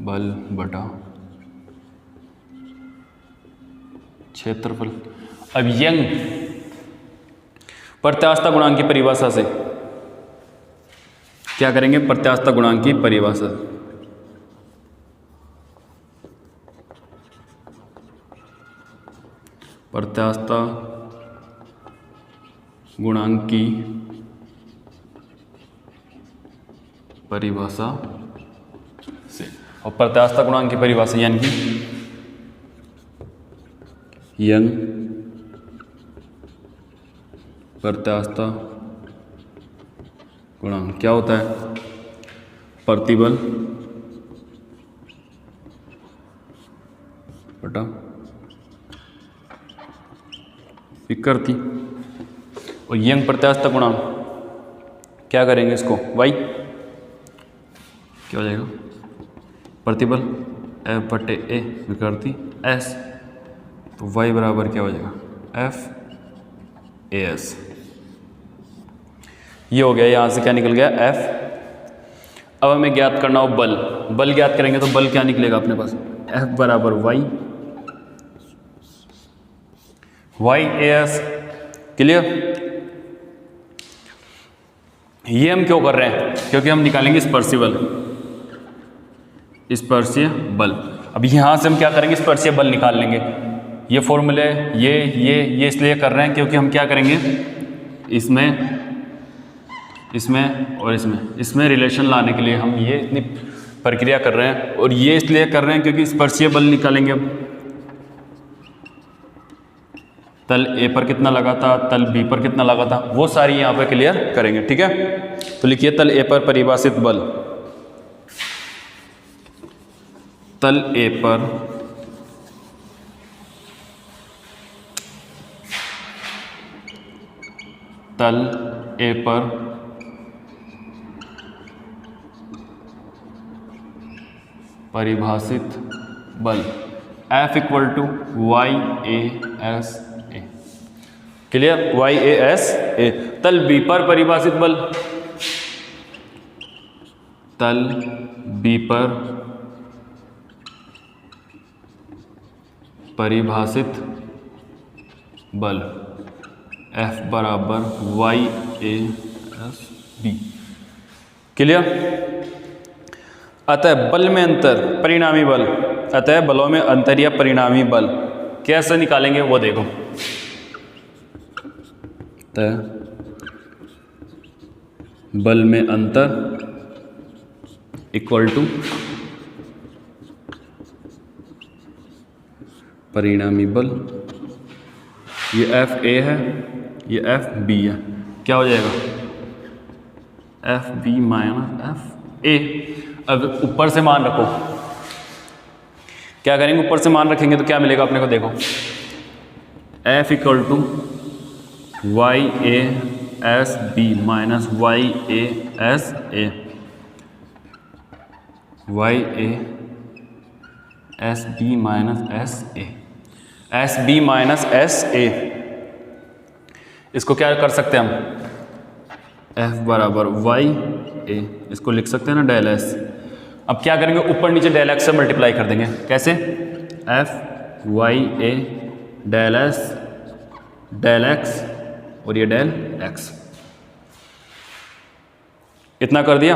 बल बटा क्षेत्रफल। अब यंग प्रत्यास्थता गुणांक की परिभाषा से क्या करेंगे, प्रत्यास्थता गुणांक की परिभाषा, प्रत्यास्थता गुणांक की परिभाषा से। और प्रत्यास्थता गुणांक की परिभाषा यानी कि यंग प्रत्यास्थता गुणांक क्या होता है, प्रतिबल बटा विकृति। और यंग प्रत्यास्थता गुणांक क्या करेंगे, इसको y क्या हो जाएगा, प्रतिबल F बटे A विकृति S, तो y बराबर क्या हो जाएगा, F AS। ये हो गया, यहां से क्या निकल गया, F। अब हमें ज्ञात करना हो बल, बल ज्ञात करेंगे तो बल क्या निकलेगा अपने पास, F बराबर y AS। क्लियर। ये हम क्यों कर रहे हैं, क्योंकि हम निकालेंगे स्पर्शीय बल, स्पर्शीय बल। अब यहां से हम क्या करेंगे, स्पर्शीय बल निकाल लेंगे। ये फॉर्मूले ये इसलिए कर रहे हैं क्योंकि हम क्या करेंगे, इसमें इसमें और इसमें रिलेशन लाने के लिए हम ये इतनी प्रक्रिया कर रहे हैं, और ये इसलिए कर रहे हैं क्योंकि स्पर्शीय बल निकालेंगे। अब तल ए पर कितना लगा था, तल बी पर कितना लगा था, वो सारी यहाँ पे क्लियर करेंगे। ठीक है, तो लिखिए तल ए पर परिभाषित बल, तल ए पर परिभाषित बल F equal to Y A S A. Clear, Y A S A. तल बी पर परिभाषित बल, तल बी पर परिभाषित बल F बराबर Y A S B. Clear. अतः बल में अंतर, परिणामी बल, अतः बलों में अंतर या परिणामी बल कैसे निकालेंगे वो देखो। अतः बल में अंतर इक्वल टू परिणामी बल, ये एफ ए है, ये एफ बी है, क्या हो जाएगा F B minus F A. अब ऊपर से मान रखो, क्या करेंगे, ऊपर से मान रखेंगे तो क्या मिलेगा अपने को, देखो F equal to Y A S B minus Y A S A, Y A S B minus S A, S B minus S A. इसको क्या कर सकते हैं हम, एफ बराबर वाई ए, इसको लिख सकते हैं ना डेल एस। अब क्या करेंगे, ऊपर नीचे डेल एक्स से मल्टीप्लाई कर देंगे। कैसे, एफ वाई ए डेल एस डेल एक्स और ये डेल एक्स, इतना कर दिया।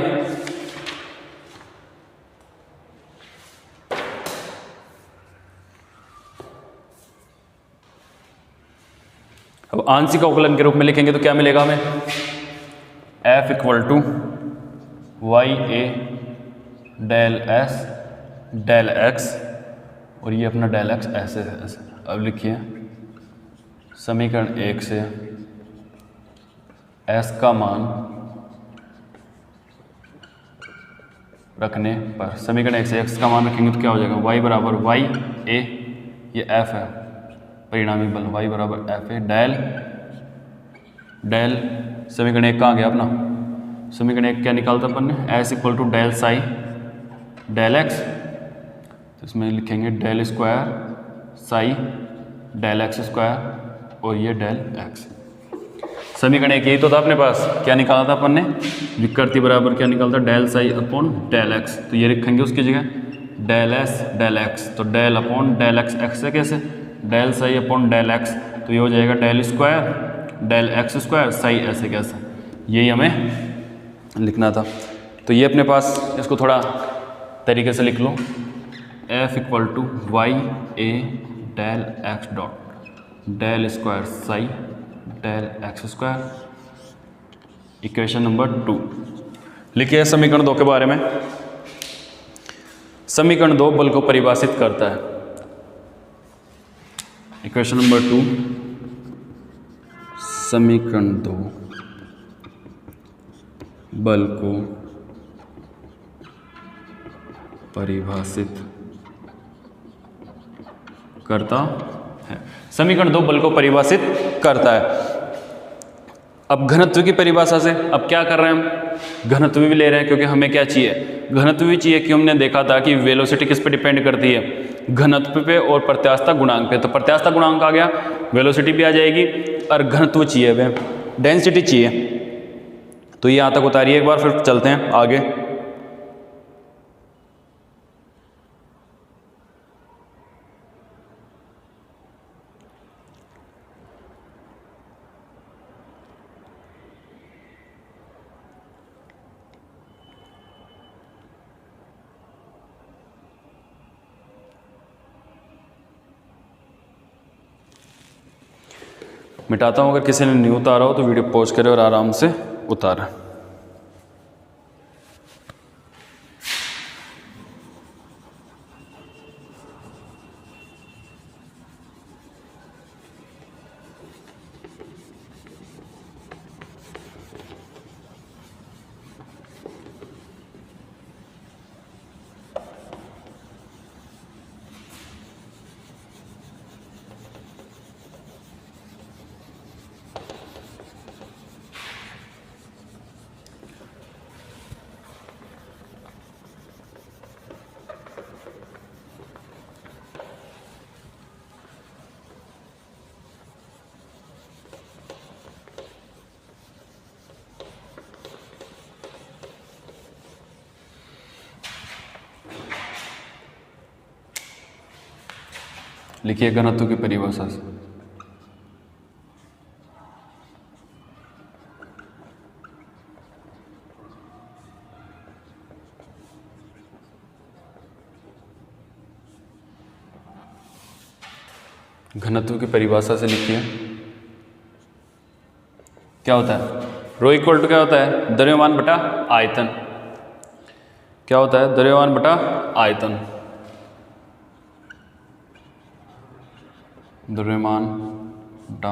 अब आंशिक अवकलन के रूप में लिखेंगे तो क्या मिलेगा हमें, F equal to Y A del S del x और ये अपना डेल एक्स ऐसे ऐसे। अब लिखिए समीकरण 1 से एस का मान रखने पर, समीकरण 1 से एक्स का मान रखेंगे तो क्या हो जाएगा, वाई बराबर वाई ए, ये एफ है परिणामी बल, वाई बराबर एफ ए डेल डेल, समीकरण 1 कहाँ गया अपना, समीकरण 1 क्या निकालता अपन ने, S equal to del psi del X, तो इसमें लिखेंगे del square psi del x square और ये डेल एक्स। समीकरण 1 यही तो था अपने पास, क्या निकाला था अपन ने, विकृति बराबर क्या निकालता, del psi upon del X, तो ये लिखेंगे उसकी जगह डेल एस डेल एक्स, तो del upon del X, X है कैसे, del psi upon del X, तो ये हो जाएगा del square del x square psi ऐसे कैसे, यही हमें लिखना था। तो ये अपने पास, इसको थोड़ा तरीके से लिख लो, f equal to Y A del x dot del square psi del x square, equation number 2। लिखिए समीकरण 2 के बारे में। समीकरण 2 बल को परिभाषित करता है। इक्वेशन नंबर 2, समीकरण 2 बल को परिभाषित करता है। समीकरण 2 बल को परिभाषित करता है। अब घनत्व की परिभाषा से, अब क्या कर रहे हैं हम, घनत्व भी ले रहे हैं क्योंकि हमें क्या चाहिए, घनत्व भी चाहिए कि हमने देखा था कि वेलोसिटी किस पे डिपेंड करती है, घनत्व पे और प्रत्यास्थता गुणांक पे। तो प्रत्यास्थता गुणांक आ गया, वेलोसिटी भी आ जाएगी और घनत्व चाहिए, वे डेंसिटी चाहिए। तो ये यहाँ तक उतारिए एक बार, फिर चलते हैं आगे। मिटाता हूँ, अगर किसी ने नहीं उतारा हो तो वीडियो पॉज करे और आराम से उतारें। लिखिए घनत्व की परिभाषा से। घनत्व की परिभाषा से लिखिए क्या होता है, रो इक्वल टू क्या होता है, द्रव्यमान बटा आयतन। क्या होता है, द्रव्यमान बटा आयतन। द्रव्यमान बटा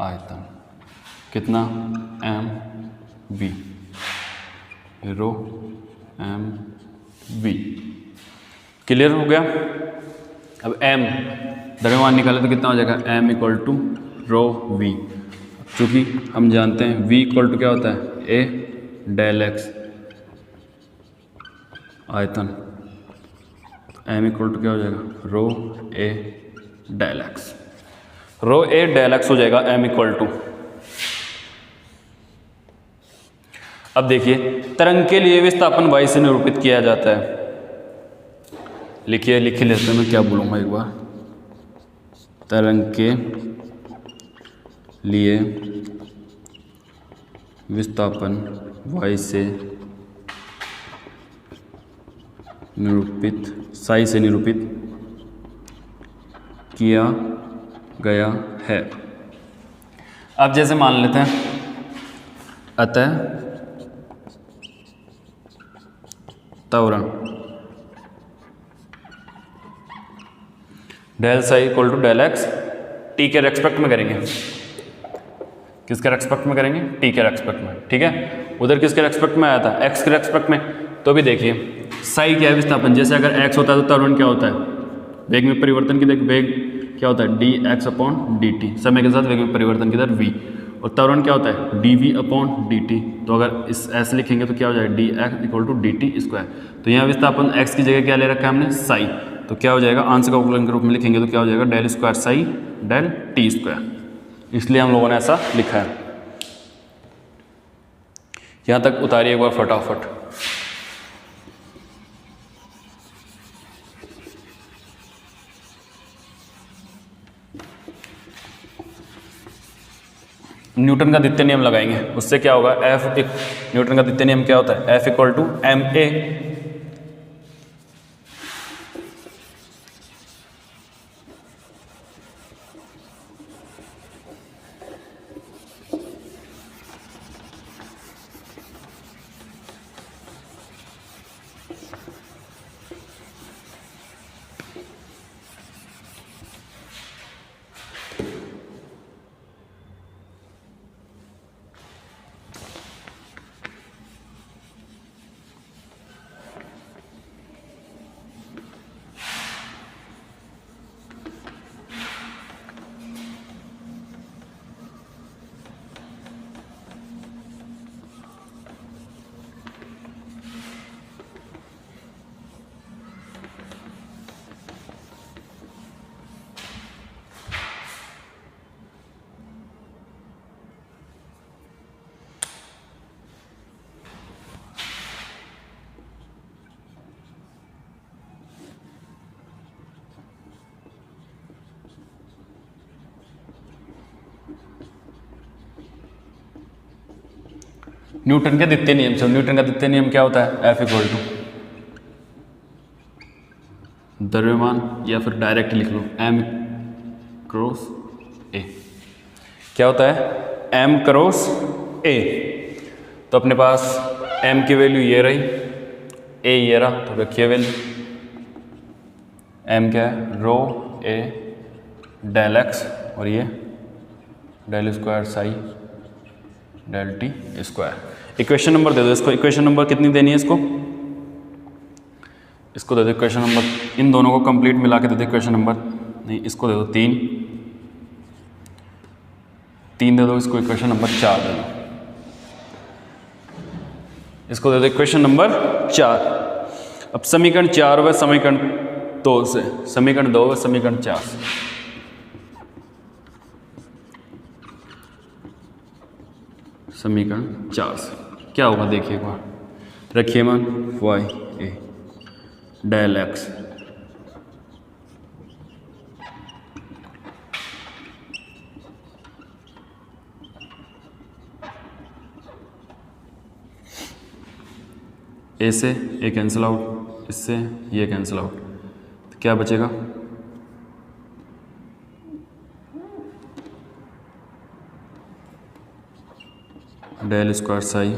आयतन कितना, M V, rho M V. Clear हो गया। अब एम द्रव्यमान निकाले तो कितना हो जाएगा, M equal to rho V. चूँकि हम जानते हैं वी इक्वल टू क्या होता है, ए डेल एक्स आयतन, एम इक्वल टू क्या हो जाएगा, रो ए डेल एक्स। रो ए डेल एक्स हो जाएगा एम इक्वल टू। अब देखिए तरंग के लिए विस्थापन y से निरूपित किया जाता है। लिखिए, लिख लेते हैं, मैं क्या बोलूँगा एक बार। तरंग के लिए विस्थापन y से निरूपित, साई से निरूपित किया गया है। अब जैसे मान लेते हैं, अतः त्वरण del psi equal to del X, T के रेस्पेक्ट में करेंगे। किसके रेस्पेक्ट में करेंगे, टी के रेस्पेक्ट में। ठीक है, उधर किसके रेस्पेक्ट में आया था, एक्स के रेस्पेक्ट में। तो भी देखिए साई क्या है, विस्थापन। जैसे अगर एक्स होता है तो त्वरण क्या होता है, वेग में परिवर्तन की, देख वेग क्या होता है, D x upon d T, समय के साथ वेग में परिवर्तन की दर वी। और त्वरण क्या होता है, d v upon d t. तो अगर इस ऐसे लिखेंगे तो क्या हो जाएगा, d x equal to d t square. तो यहाँ विस्थापन एक्स की जगह क्या ले रखा है हमने, साई। तो क्या हो जाएगा, आंशिक अवकलन के रूप में लिखेंगे तो क्या हो जाएगा, del square psi del t square. इसलिए हम लोगों ने ऐसा लिखा है। यहाँ तक उतारिए एक बार फटाफट। न्यूटन का द्वितीय नियम लगाएंगे, उससे क्या होगा, एफ एक न्यूटन का द्वितीय नियम क्या होता है, F equal to m a. Newton के द्वितीय नियम से, न्यूटन का द्वितीय नियम क्या होता है, एफ इक्वल टू द्रव्यमान, या फिर डायरेक्ट लिख लो एम क्रॉस ए। क्या होता है, एम क्रॉस ए। तो अपने पास एम की वैल्यू ये रही, ए ये रहा, तो रखिए वैल्यू। एम क्या है, रो ए डेल एक्स, और ये del square psi del t square. Equation number दे दो इसको। इक्वेशन नंबर कितनी देनी है इसको दे दो इक्वेशन नंबर, इन दोनों को कंप्लीट मिला के दे दो इक्वेशन नंबर, नहीं इसको दे दो 3 दे दो, इसको इक्वेशन नंबर 4 दे दो, इसको दे दो इक्वेशन नंबर 4। अब समीकरण 4 व समीकरण 2 से, समीकरण 2 व समीकरण 4 से। समीकरण 4 से क्या होगा देखिए एक बार, रखिए मान y ए डेल एक्स ए से ए कैंसिल आउट, इससे ये कैंसिल आउट, तो क्या बचेगा? Del square psi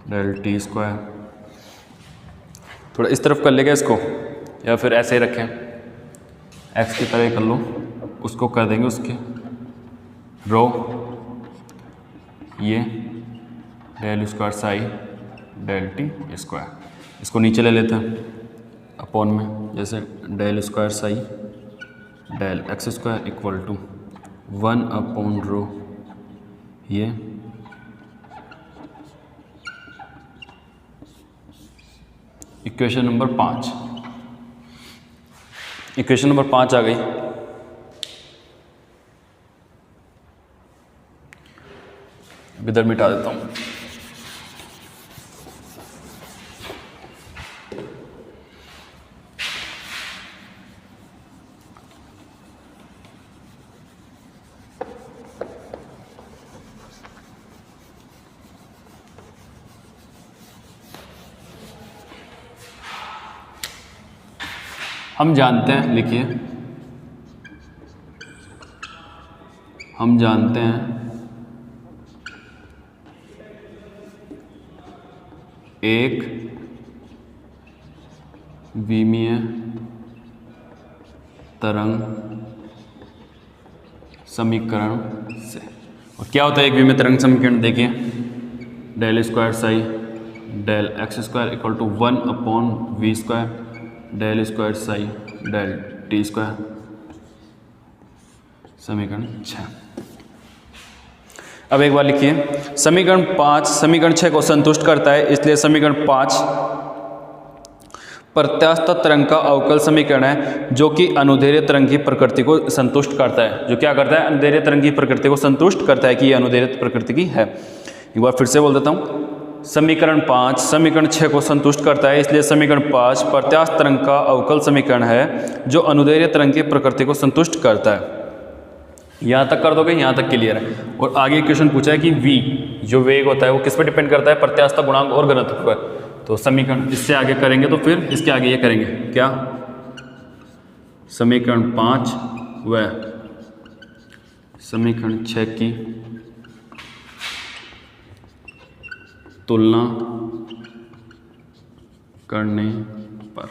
del t square. थोड़ा इस तरफ कर लेगा इसको, या फिर ऐसे ही रखें, एक्स की तरह कर लो, उसको कर देंगे उसके रो, ये del square psi del t square. इसको नीचे ले लेते हैं अपॉन में, जैसे del square psi del x square equal to 1 upon rho, ये इक्वेशन नंबर 5। इक्वेशन नंबर 5 आ गई। इधर मिटा देता हूँ। हम जानते हैं, लिखिए, हम जानते हैं एक विमीय तरंग समीकरण से। और क्या होता है एक विमीय तरंग समीकरण? देखिए, del square psi del x square equal to 1 upon v square del square psi del t square, समीकरण 6। अब एक बार लिखिए, समीकरण 5 समीकरण 6 को संतुष्ट करता है, इसलिए समीकरण 5 प्रत्यास्थ तरंग का अवकल समीकरण है, जो कि अनुदैर्ध्य तरंग की प्रकृति को संतुष्ट करता है। जो क्या करता है? अनुदैर्ध्य तरंग की प्रकृति को संतुष्ट करता है कि यह अनुदैर्ध्य प्रकृति की है। एक बार फिर से बोल देता हूँ, समीकरण 5 समीकरण 6 को संतुष्ट करता है, इसलिए समीकरण 5 प्रत्यास्थ तरंग का अवकल समीकरण है, जो अनुदैर्ध्य तरंग की प्रकृति को संतुष्ट करता है। यहाँ तक कर दोगे, यहाँ तक क्लियर है। और आगे क्वेश्चन पूछा है कि v जो वेग होता है वो किस पर डिपेंड करता है? प्रत्यास्थ गुणांक और घनत्व पर। तो समीकरण इससे आगे करेंगे तो फिर इसके आगे ये करेंगे क्या? समीकरण 5 व समीकरण 6 की तुलना करने पर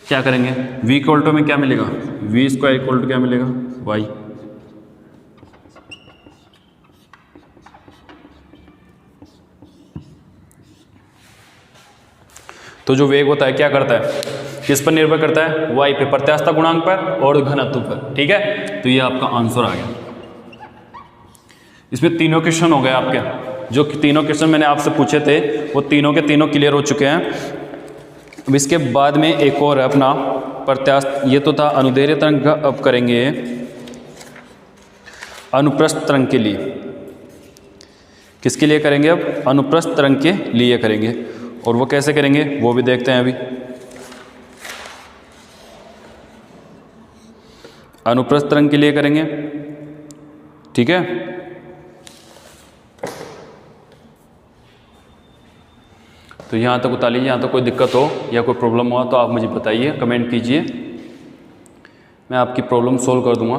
क्या करेंगे? v इक्वल टू में क्या मिलेगा? वी स्क्वायर इक्वल टू क्या मिलेगा? y। तो जो वेग होता है क्या करता है? किस पर निर्भर करता है? y पे, प्रत्यास्थ गुणांक पर और घनत्व पर। ठीक है, तो ये आपका आंसर आ गया। इसमें तीनों क्वेश्चन हो गए आपके। जो तीनों क्वेश्चन मैंने आपसे पूछे थे वो तीनों के तीनों क्लियर हो चुके हैं। अब इसके बाद में एक और है अपना प्रत्यास्थ, ये तो था अनुदैर्ध्य तरंग का। अब करेंगे अनुप्रस्थ तरंग के लिए। किसके लिए करेंगे? अब अनुप्रस्थ तरंग के लिए करेंगे। और वो कैसे करेंगे वो भी देखते हैं अभी। अनुप्रस्थ तरंग के लिए करेंगे, ठीक है। तो यहाँ तक उतार लीजिए। यहाँ तक कोई दिक्कत हो या कोई प्रॉब्लम हुआ तो आप मुझे बताइए, कमेंट कीजिए, मैं आपकी प्रॉब्लम सोल्व कर दूंगा।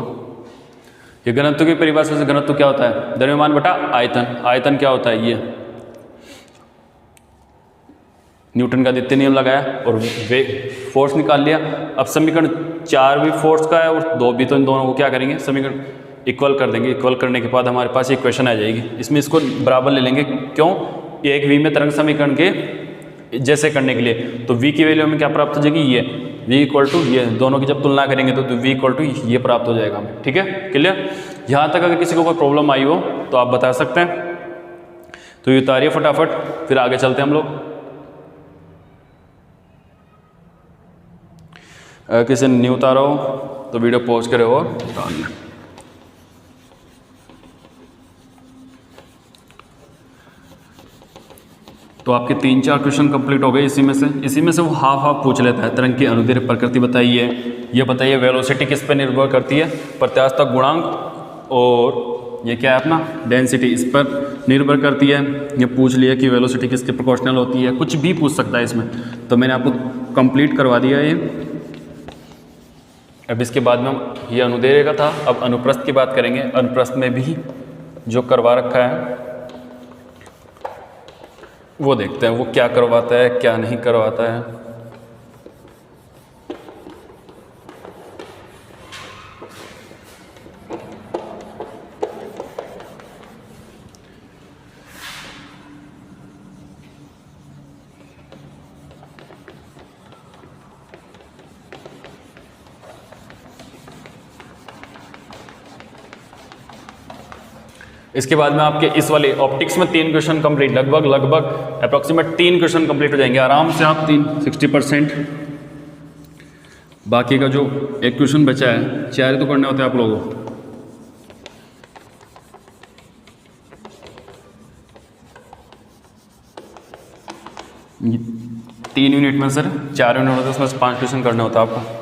ये घनत्व की परिभाषा से घनत्व क्या होता है? द्रव्यमान बटा आयतन। आयतन क्या होता है? ये न्यूटन का द्वितीय नियम लगाया और वे फोर्स निकाल लिया। अब समीकरण 4 भी फोर्स का है और 2 भी, तो इन दोनों को क्या करेंगे? समीकरण इक्वल कर देंगे। इक्वल करने के बाद हमारे पास इक्वेशन आ जाएगी। इसमें इसको बराबर ले लेंगे। क्यों? एक v में तरंग समीकरण के जैसे करने के लिए। तो v की वैल्यू में क्या प्राप्त हो जाएगी? ये v इक्वल टू ये, दोनों की जब तुलना करेंगे तो v इक्वल टू ये प्राप्त हो जाएगा हमें। ठीक है, क्लियर? यहाँ तक अगर किसी को कोई प्रॉब्लम आई हो तो आप बता सकते हैं। तो ये उतारिए फटाफट, फिर आगे चलते हैं हम लोग। अगर किसी ने नहीं उतारा हो तो वीडियो पॉज करे और उतार लें। तो आपके 3-4 क्वेश्चन कंप्लीट हो गए। इसी में से वो हाफ पूछ लेता है। तरंग की अनुदैर्ध्य प्रकृति बताइए, ये बताइए वेलोसिटी किस पे निर्भर करती है? प्रत्यास्थ गुणांक और ये क्या है अपना डेंसिटी, इस पर निर्भर करती है। ये पूछ लिया कि वेलोसिटी किसके प्रोपोर्शनल होती है, कुछ भी पूछ सकता है इसमें, तो मैंने आपको कंप्लीट करवा दिया ये। अब इसके बाद में ये अनुदैर्घ्य का था, अब अनुप्रस्थ की बात करेंगे। अनुप्रस्थ में भी जो करवा रखा है वो देखते हैं, वो क्या करवाता है क्या नहीं करवाता है। इसके बाद में आपके इस वाले ऑप्टिक्स में 3 क्वेश्चन कंप्लीट, लगभग अप्रॉक्सीमेट 3 क्वेश्चन कंप्लीट हो जाएंगे आराम से। आप 60%, बाकी का जो एक क्वेश्चन बचा है 4 तो करने होते हैं आप लोगों को। तीन यूनिट में सर 4 यूनिट होते हैं, उसमें से 5 क्वेश्चन करने होता है आपको।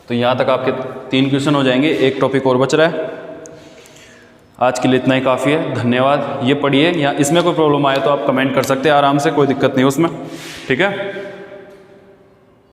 तो यहाँ तक आपके 3 क्वेश्चन हो जाएंगे, एक टॉपिक और बच रहा है। आज के लिए इतना ही काफ़ी है, धन्यवाद। ये पढ़िए, या इसमें कोई प्रॉब्लम आए तो आप कमेंट कर सकते हैं आराम से, कोई दिक्कत नहीं उसमें, ठीक है।